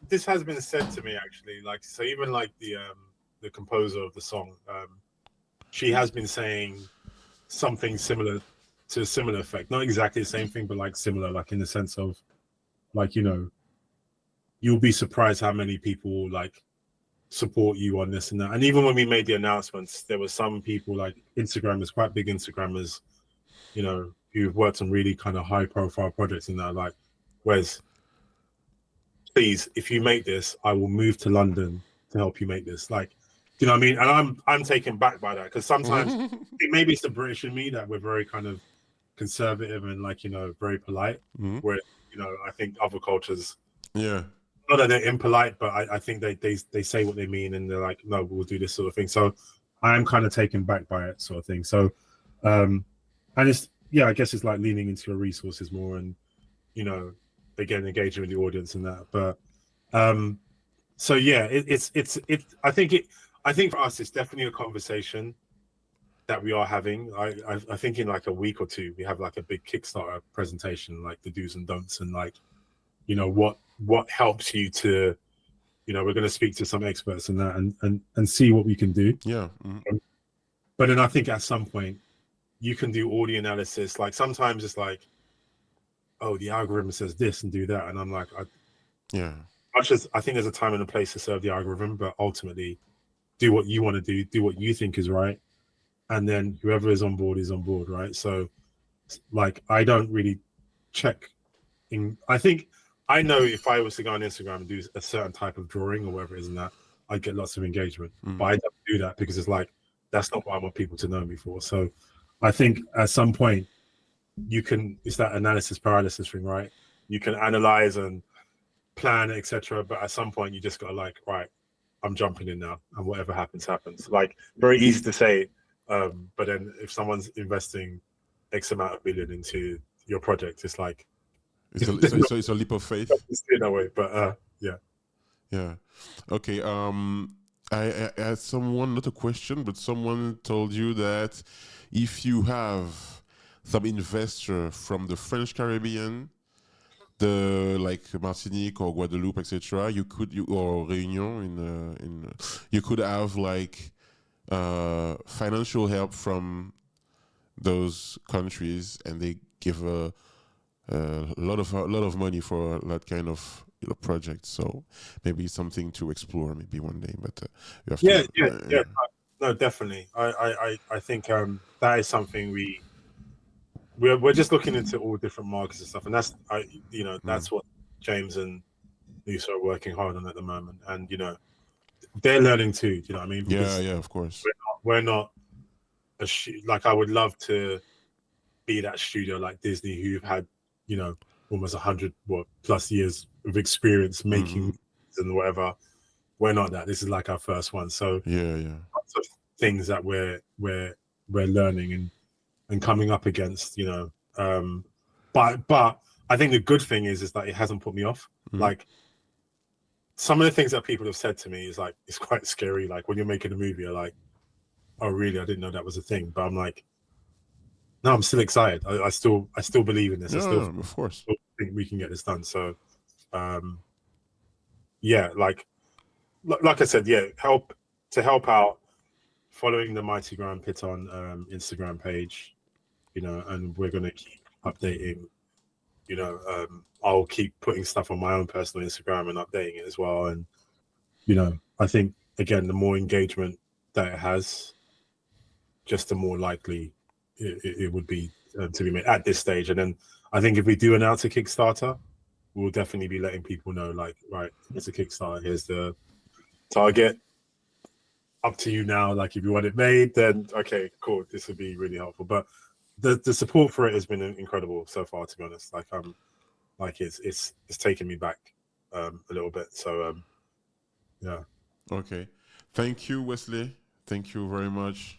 This has been said to me actually. Like, so even like the composer of the song, she has been saying something similar to a similar effect. Not exactly the same thing, but like similar, like in the sense of, like, you know, you'll be surprised how many people like support you on this and that. And even when we made the announcements, there were some people like Instagrammers, quite big Instagrammers, you know, who've worked on really kind of high profile projects and that, like, Wes, please, if you make this, I will move to London to help you make this. Like, you know what I mean? And I'm taken back by that, because sometimes maybe it's the British in me that we're very kind of conservative and, like, you know, very polite, where, you know, I think other cultures, not that they're impolite, but I think they say what they mean, and they're like, no, we'll do this sort of thing. So I am kind of taken back by it, sort of thing. So and it's, yeah, I guess it's like leaning into your resources more, and, you know, again, engaging with the audience and that. But so yeah, I think for us it's definitely a conversation that we are having. I think in like a week or two we have like a big Kickstarter presentation, like the do's and don'ts, and like, you know, what helps you to, you know, we're going to speak to some experts in that and see what we can do. But then I think at some point you can do audio analysis. Like sometimes it's like, oh, the algorithm says this and do that, and I'm like, much as I think there's a time and a place to serve the algorithm, but ultimately do what you want to do what you think is right, and then whoever is on board, right? So like, I don't really check in. I think I know if I was to go on Instagram and do a certain type of drawing or whatever it is in that, I'd get lots of engagement. But I don't do that because it's like, that's not what I want people to know me for. So I think at some point you can, it's that analysis paralysis thing, right? You can analyze and plan, etc. But at some point you just gotta, like, right, I'm jumping in now, and whatever happens, happens. Like, very easy to say, but then if someone's investing X amount of million into your project. It's like it's a leap of faith in a way, but yeah. Okay. I had someone, not a question, but someone told you that if you have some investor from the French Caribbean, the like Martinique or Guadeloupe, etc., or Réunion you could have like financial help from those countries, and they give a lot of money for that kind of project. So maybe something to explore maybe one day. But you have yeah. No, definitely. I think that is something we're just looking into all different markets and stuff, and that's what James and Lisa are working hard on at the moment, and they're learning too. Do you know what I mean? Because yeah, of course. We're not like, I would love to be that studio like Disney, who've had almost 100 plus years of experience making and whatever. We're not that. This is like our first one, so yeah. Lots of things that we're learning and coming up against, but I think the good thing is that it hasn't put me off. Like, some of the things that people have said to me is like, it's quite scary. Like, when you're making a movie, you're like, oh really, I didn't know that was a thing. But I'm like, no, I'm still excited. I still believe in this. I still of course think we can get this done. So yeah, like I said, yeah, help out, following the Mighty Grand Piton Instagram page, and we're gonna keep updating. I'll keep putting stuff on my own personal Instagram and updating it as well. And I think, again, the more engagement that it has, just the more likely it would be to be made at this stage. And then I think if we do announce a Kickstarter, we'll definitely be letting people know, like, right, it's a Kickstarter, here's the target, up to you now. Like, if you want it made, then okay, cool, this would be really helpful. But the support for it has been incredible so far, to be honest. Like, it's taken me back a little bit. So yeah. Okay, thank you, Wesley. Thank you very much.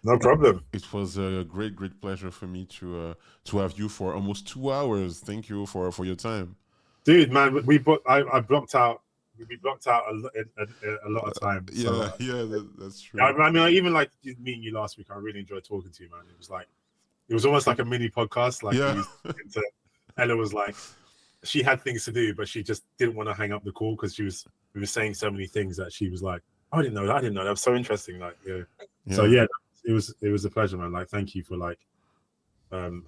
No problem. It was a great pleasure for me to have you for almost 2 hours. Thank you for your time, dude. Man, I blocked out. We blocked out a lot of time. Yeah, that's true. I mean, I even like meeting you last week. I really enjoyed talking to you, man. It was almost like a mini podcast. Like, yeah. Ella was like, she had things to do, but she just didn't want to hang up the call because we were saying so many things that she was like, oh, I didn't know that. That was so interesting. Like, yeah. So yeah, it was a pleasure, man. Like, thank you for like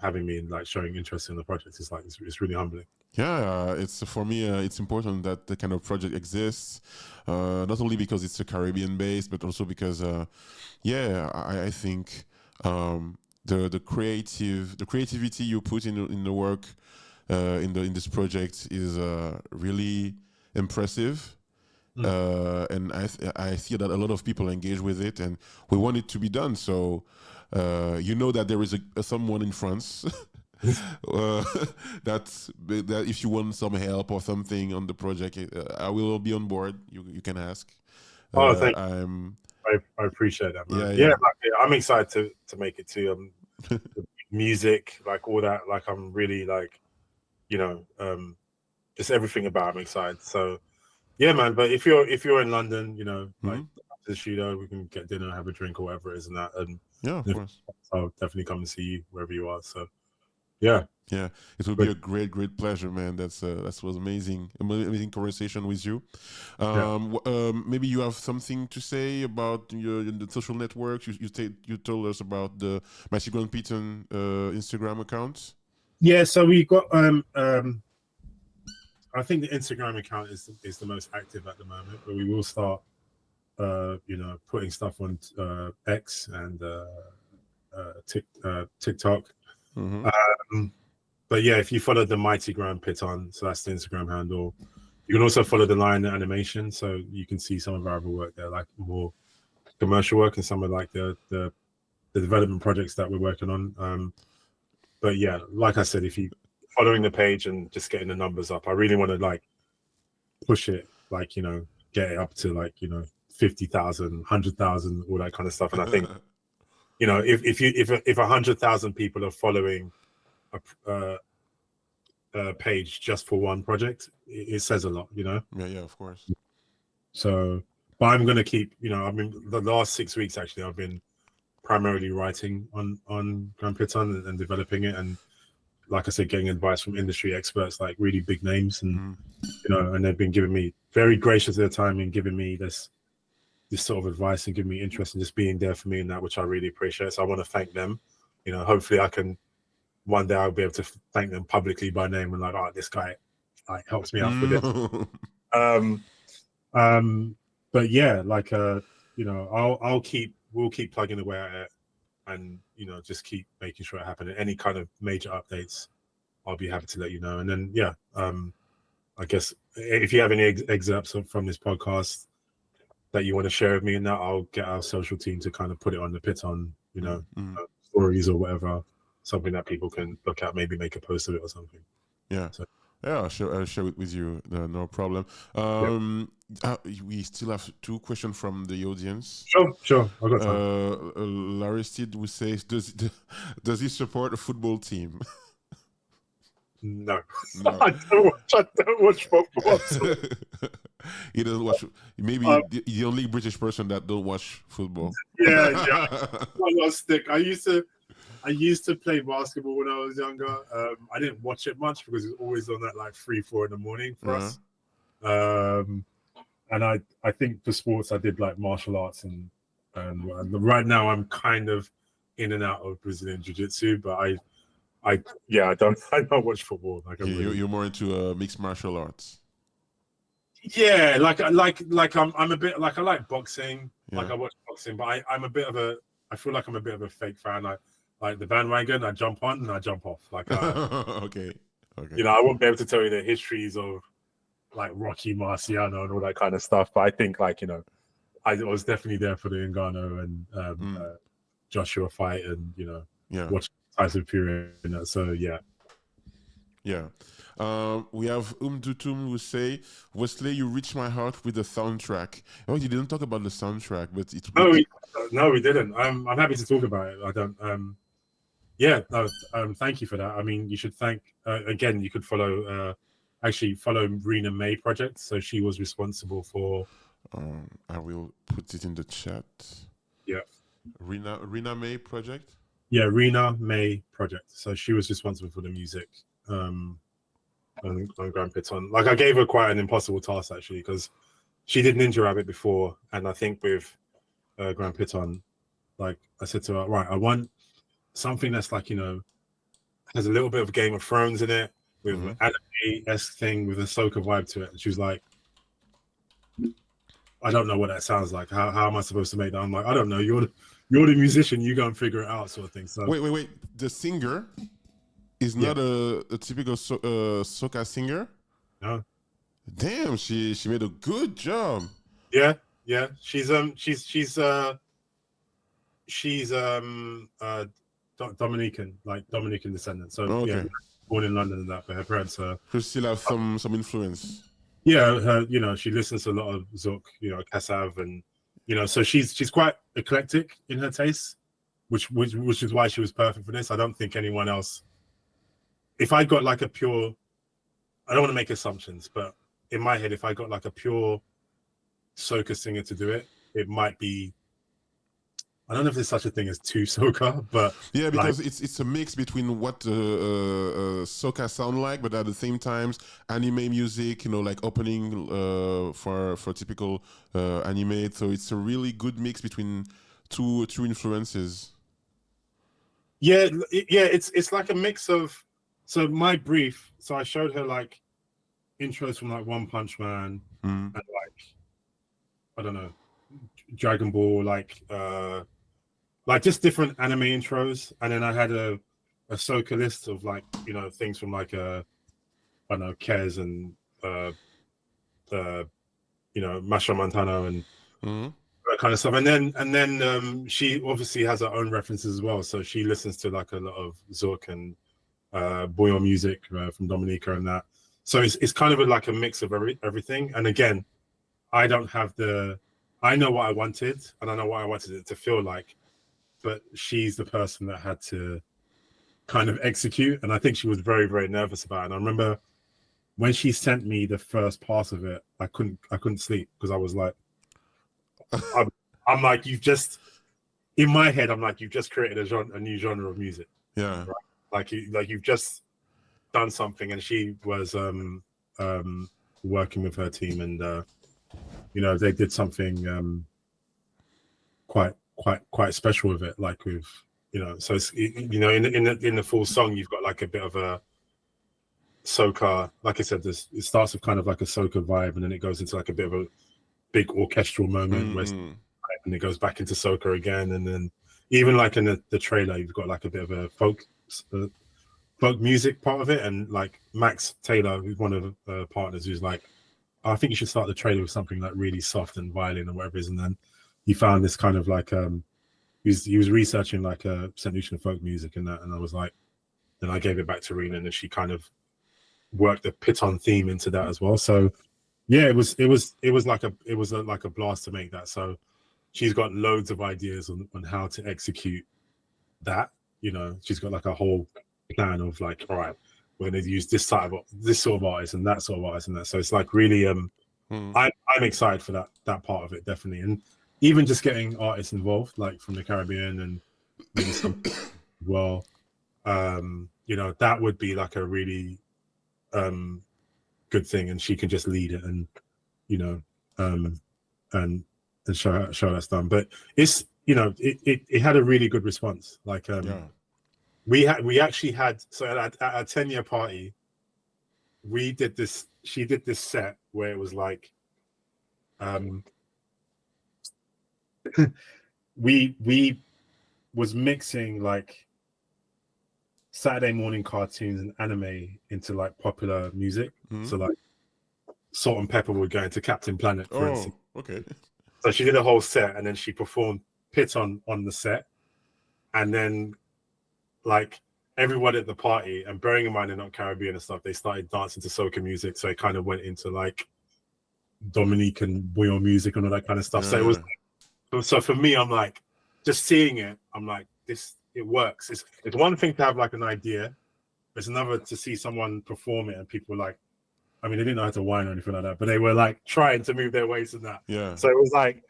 having me and like showing interest in the project. It's like, it's really humbling. Yeah, it's for me. It's important that the kind of project exists, not only because it's a Caribbean based, but also because, I think the creativity you put in the work, in this project is really impressive. And I see that a lot of people engage with it, and we want it to be done. So that there is someone in France that if you want some help or something on the project, I will be on board. You can ask. Thank you. I appreciate that, man. Yeah, I'm excited to make it too. The music, like all that, like I'm really like, just everything about it, I'm excited. So yeah, man. But if you're in London, like to the studio, we can get dinner, have a drink or whatever it is, and that. And yeah, of course, I'll definitely come and see you wherever you are. So yeah, it will be a great pleasure, man. That was amazing conversation with you. Maybe you have something to say about the social networks. You told us about the Mighty Grand Piton Instagram account. Yeah, so we got I think the Instagram account is the most active at the moment, but we will start putting stuff on X and TikTok. But yeah, if you follow the Mighty Grand Piton, so that's the Instagram handle. You can also follow the line animation, so you can see some of our other work there, like more commercial work and some of like the development projects that we're working on. But yeah, like I said, if you following the page and just getting the numbers up, I really want to like push it, like get it up to like 50,000, 100,000, all that kind of stuff. And I think you know, if 100,000 people are following a page just for one project, it says a lot, you know. Yeah, of course. So, but I'm gonna keep, you know, I mean, the last 6 weeks actually, I've been primarily writing on Grand Piton and developing it, and like I said, getting advice from industry experts, like really big names, and you know, and they've been giving me very gracious of their time and giving me this sort of advice and giving me interest and just being there for me in that, which I really appreciate. So I want to thank them. You know, hopefully I can one day I'll be able to thank them publicly by name and like, oh, this guy like helps me out with it. But yeah, like you know, we'll keep plugging away at it, and you know, just keep making sure it happens. Any kind of major updates, I'll be happy to let you know. And then yeah, I guess if you have any excerpts from this podcast that you want to share with me, and that I'll get our social team to kind of put it on the Piton, you know, stories or whatever, something that people can look at, maybe make a post of it or something. Yeah. So, yeah, I'll share it with you. No problem. We still have 2 questions from the audience. Sure. I've got time. Laristide who says, does he support a football team? No. I don't watch football. He doesn't watch. Maybe the only British person that don't watch football. Yeah. I lost stick. I used to play basketball when I was younger. I didn't watch it much because it's always on at like 3-4 in the morning for us. And I think for sports I did like martial arts and right now I'm kind of in and out of Brazilian jiu-jitsu, but I don't watch football. Like you're more into mixed martial arts. Yeah, like I'm a bit like I like boxing. Yeah. Like I watch boxing, but I feel like I'm a bit of a fake fan. Like the bandwagon, I jump on and I jump off. Like okay. You know, I won't be able to tell you the histories of like Rocky Marciano and all that kind of stuff, but I think like, you know, I was definitely there for the Ngannou and Joshua fight, and you know, watch Tyson Fury and that. So yeah. We have Dutum who say, Wesley, you reached my heart with the soundtrack. Oh, you didn't talk about the soundtrack, but it's no, we didn't. I'm happy to talk about it. I don't thank you for that. I mean, you should thank again, you could follow Rena May project. So she was responsible for I will put it in the chat. Yeah. Rena May project? Yeah, Rena May project. So she was responsible for the music on Grand Piton. Like I gave her quite an impossible task actually, because she did Ninja Rabbit before, and I think with Grand Piton, like I said to her, right, I want something that's like, you know, has a little bit of Game of Thrones in it, with an anime-esque thing with a Ahsoka vibe to it. And she was like, I don't know what that sounds like. How am I supposed to make that? I'm like, I don't know. You're the musician. You go and figure it out, sort of thing. So wait. The singer is not a typical soca singer. No. Damn, she made a good job. Yeah. She's Dominican descendant. So yeah, born in London and that, but her parents are. She still have some influence. Yeah, you know, she listens to a lot of Zouk, you know, Kassav, and you know, so she's quite eclectic in her tastes, which is why she was perfect for this. I don't think anyone else. If I got like a pure, I don't want to make assumptions, but in my head, if I got like a pure soca singer to do it, it might be. I don't know if there's such a thing as two soca, but yeah, because like, it's a mix between what soca sound like, but at the same time, anime music, you know, like opening for typical anime. So it's a really good mix between two influences. Yeah, it's like a mix of. So my brief. So I showed her like intros from like One Punch Man and like I don't know, Dragon Ball, like just different anime intros, and then I had a soca list of like, you know, things from like I don't know, Kez and you know, Masha Montano and that kind of stuff, and then she obviously has her own references as well, so she listens to like a lot of Zouk and Boyo music from Dominica and that, so it's kind of like a mix of everything. And again, I know what I wanted, and I know what I wanted it to feel like. but she's the person that had to kind of execute, and I think she was very, very nervous about it. And I remember when she sent me the first pass of it, I couldn't sleep because I was like, I'm like, you've just, in my head, I'm like, you've just created a new genre of music. Yeah. Right? Like you've just done something. And she was working with her team, and you know, they did something quite special with it. Like with, you know, so it's, you know, in the full song, you've got like a bit of a soca, like I said, it starts with kind of like a soca vibe, and then it goes into like a bit of a big orchestral moment, and it goes back into soca again, and then even like in the trailer, you've got like a bit of a folk music part of it, and like Max Taylor, who's one of the partners, who's like, I think you should start the trailer with something like really soft and violin or whatever it is, and then he found this kind of like he was researching like Sainte-Lucie folk music and that, and I was like, then I gave it back to Rena, and then she kind of worked the Piton theme into that as well. So yeah, it was like a blast to make that. So she's got loads of ideas on how to execute that. You know, she's got like a whole plan of like, all right, we're going to use this sort of artist and that sort of artist and that. So it's like really, I'm excited for that part of it, definitely. And even just getting artists involved, like from the Caribbean and maybe some, well, you know, that would be like a really good thing, and she can just lead it, and you know, and show that's done. But it's, you know, it had a really good response. Like we actually had, so at a 10-year party, she did this set where it was like we was mixing like Saturday morning cartoons and anime into like popular music. So like Salt and Pepper would go into Captain Planet, for instance. Okay. So she did a whole set, and then she performed Piton on the set, and then like everyone at the party, and bearing in mind they're not Caribbean and stuff, they started dancing to soca music. So it kind of went into like Dominican bouillon music and all that kind of stuff. So it was, so for me, I'm like, just seeing it, I'm like, it works. It's one thing to have like an idea. It's another to see someone perform it, and people like, I mean, they didn't know how to whine or anything like that, but they were like trying to move their waist and that. Yeah. So it was like,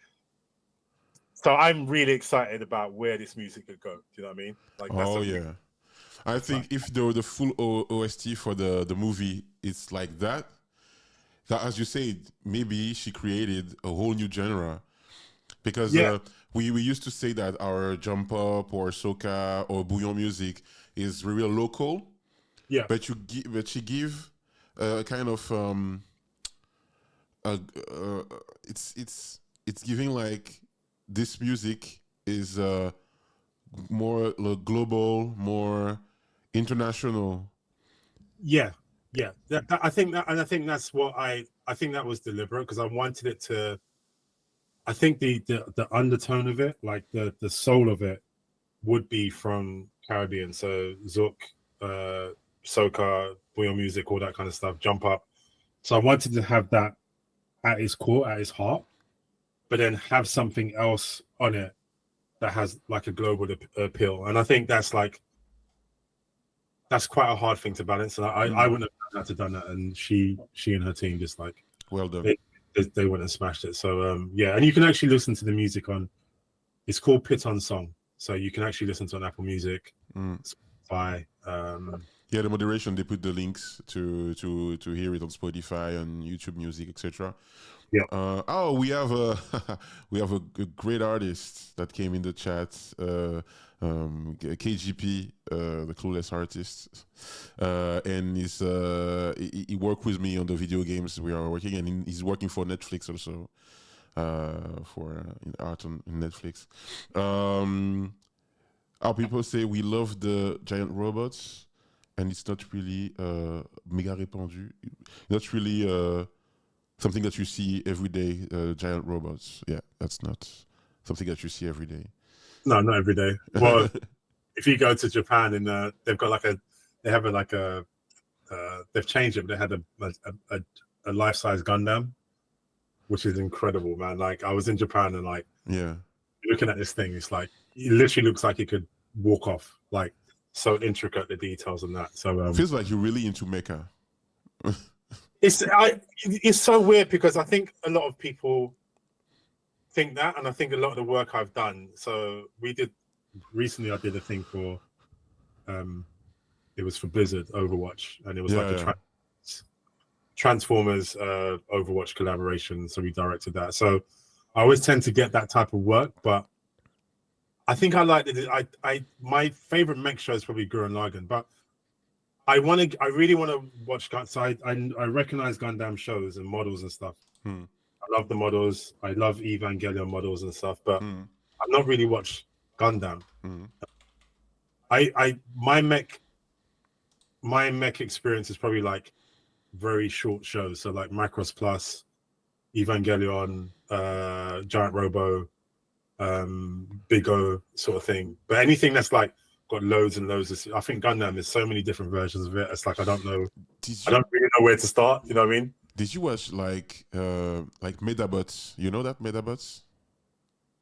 so I'm really excited about where this music could go. Do you know what I mean? Like, that's I think if the full OST for the movie is like that, as you said, maybe she created a whole new genre. Because we used to say that our jump up or soca or bouillon music is real local. Yeah. But she give kind of it's giving like this music is more global, more international. Yeah. I think that's what I think that was deliberate, because I wanted it to. I think the undertone of it, like the soul of it, would be from Caribbean. So Zouk, soca, bouillon music, all that kind of stuff, jump up. So I wanted to have that at its core, at its heart, but then have something else on it that has like a global appeal. And I think that's quite a hard thing to balance. And I wouldn't have done that. And she and her team just like, well done. They went and smashed it. So yeah, and you can actually listen to the music on. It's called Piton Song, so you can actually listen to it on Apple Music, Spotify. Yeah, the moderation, they put the links to hear it on Spotify and YouTube Music, etc. Yeah. We have a great artist that came in the chat. KGP, the Clueless Artist, and he worked with me on the video games we are working, and he's working for Netflix also, for art on Netflix. Our people say we love the giant robots, and it's not really méga répandu. Not really something that you see every day. Giant robots, yeah, that's not something that you see every day. No, not every day. Well, if you go to Japan, and they've got they've changed it. But they had a life-size Gundam, which is incredible, man. Like, I was in Japan, and like, looking at this thing, it's like it literally looks like it could walk off. Like so intricate the details and that. So feels like you're really into mecha. It's so weird because I think a lot of people think that, and I think a lot of the work I've done. So recently I did a thing for it was for Blizzard Overwatch, and it was a Transformers Overwatch collaboration. So we directed that. So I always tend to get that type of work, but I think I like it. My favorite mech show is probably Gurren Lagann, but I really want to watch. So I recognize Gundam shows and models and stuff. I love the models. I love Evangelion models and stuff, but I've not really watched Gundam. My mech experience is probably like very short shows. So like Macross Plus, Evangelion, Giant Robo, Big O sort of thing. But anything that's like got loads and loads of, I think Gundam, there's so many different versions of it. It's like I don't know. I don't really know where to start. You know what I mean? Did you watch like Medabots? You know that Medabots?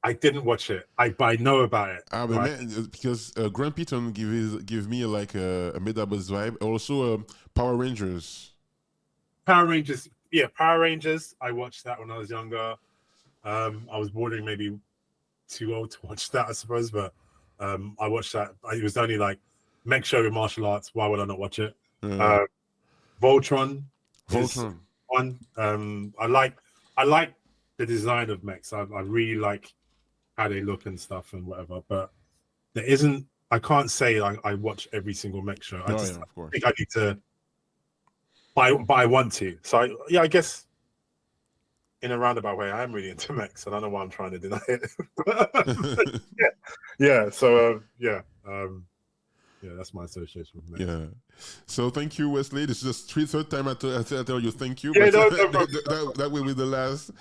I didn't watch it. But I know about it. Because Grand Piton give me like a Medabots vibe. Also Power Rangers. Power Rangers. Yeah, Power Rangers. I watched that when I was younger. I was bordering maybe too old to watch that, I suppose, but I watched that. It was only like mech show with martial arts. Why would I not watch it? Voltron is one. I like the design of mechs. I really like how they look and stuff and whatever. But there isn't. I can't say I watch every single mech show. I think I need to. But I want to. So I guess. In a roundabout way, I am really into mechs. I don't know why I'm trying to deny it. That's my association with mechs. Yeah. So thank you, Wesley. This is the third time I tell you thank you. Yeah, but that will be the last.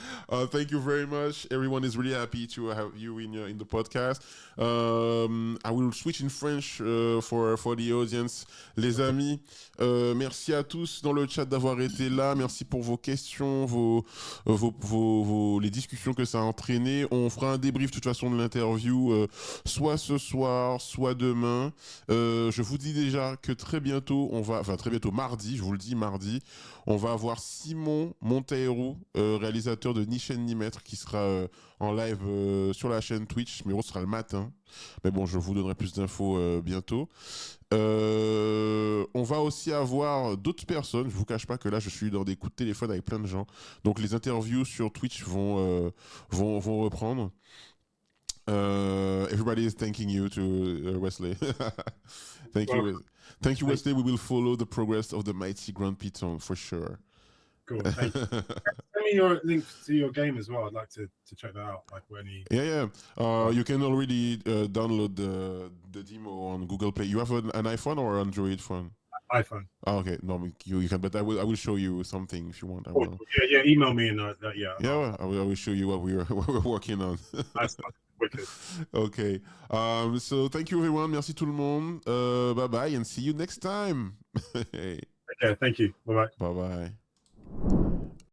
Thank you very much. Everyone is really happy to have you in the podcast. I will switch in French for the audience. Les amis, merci à tous dans le chat d'avoir été là. Merci pour vos questions, les discussions que ça a entraîné. On fera un débrief de toute façon de l'interview, soit ce soir, soit demain. Je vous dis déjà que très bientôt, mardi, je vous le dis, mardi, on va avoir Simon Monteiro, réalisateur de Ni chaîne ni maître, qui sera en live sur la chaîne Twitch, mais ce sera le matin. Mais bon, je vous donnerai plus d'infos bientôt. On va aussi avoir d'autres personnes. Je vous cache pas que là, je suis dans des coups de téléphone avec plein de gens. Donc les interviews sur Twitch vont reprendre. Everybody is thanking you to Wesley. Thank you, Wesley. We will follow the progress of the Mighty Grand Piton for sure. Cool. Thank you. Send me your link to your game as well. I'd like to check that out. Like when you can already download the demo on Google Play. You have an iPhone or Android phone? iPhone. Oh, okay. No, you can, but I will show you something if you want. I will. Yeah. Email me and I will show you what we're working on. That's wicked. Okay. So thank you everyone. Merci tout le monde. Bye bye and see you next time. Okay. Thank you. Bye bye. Bye bye.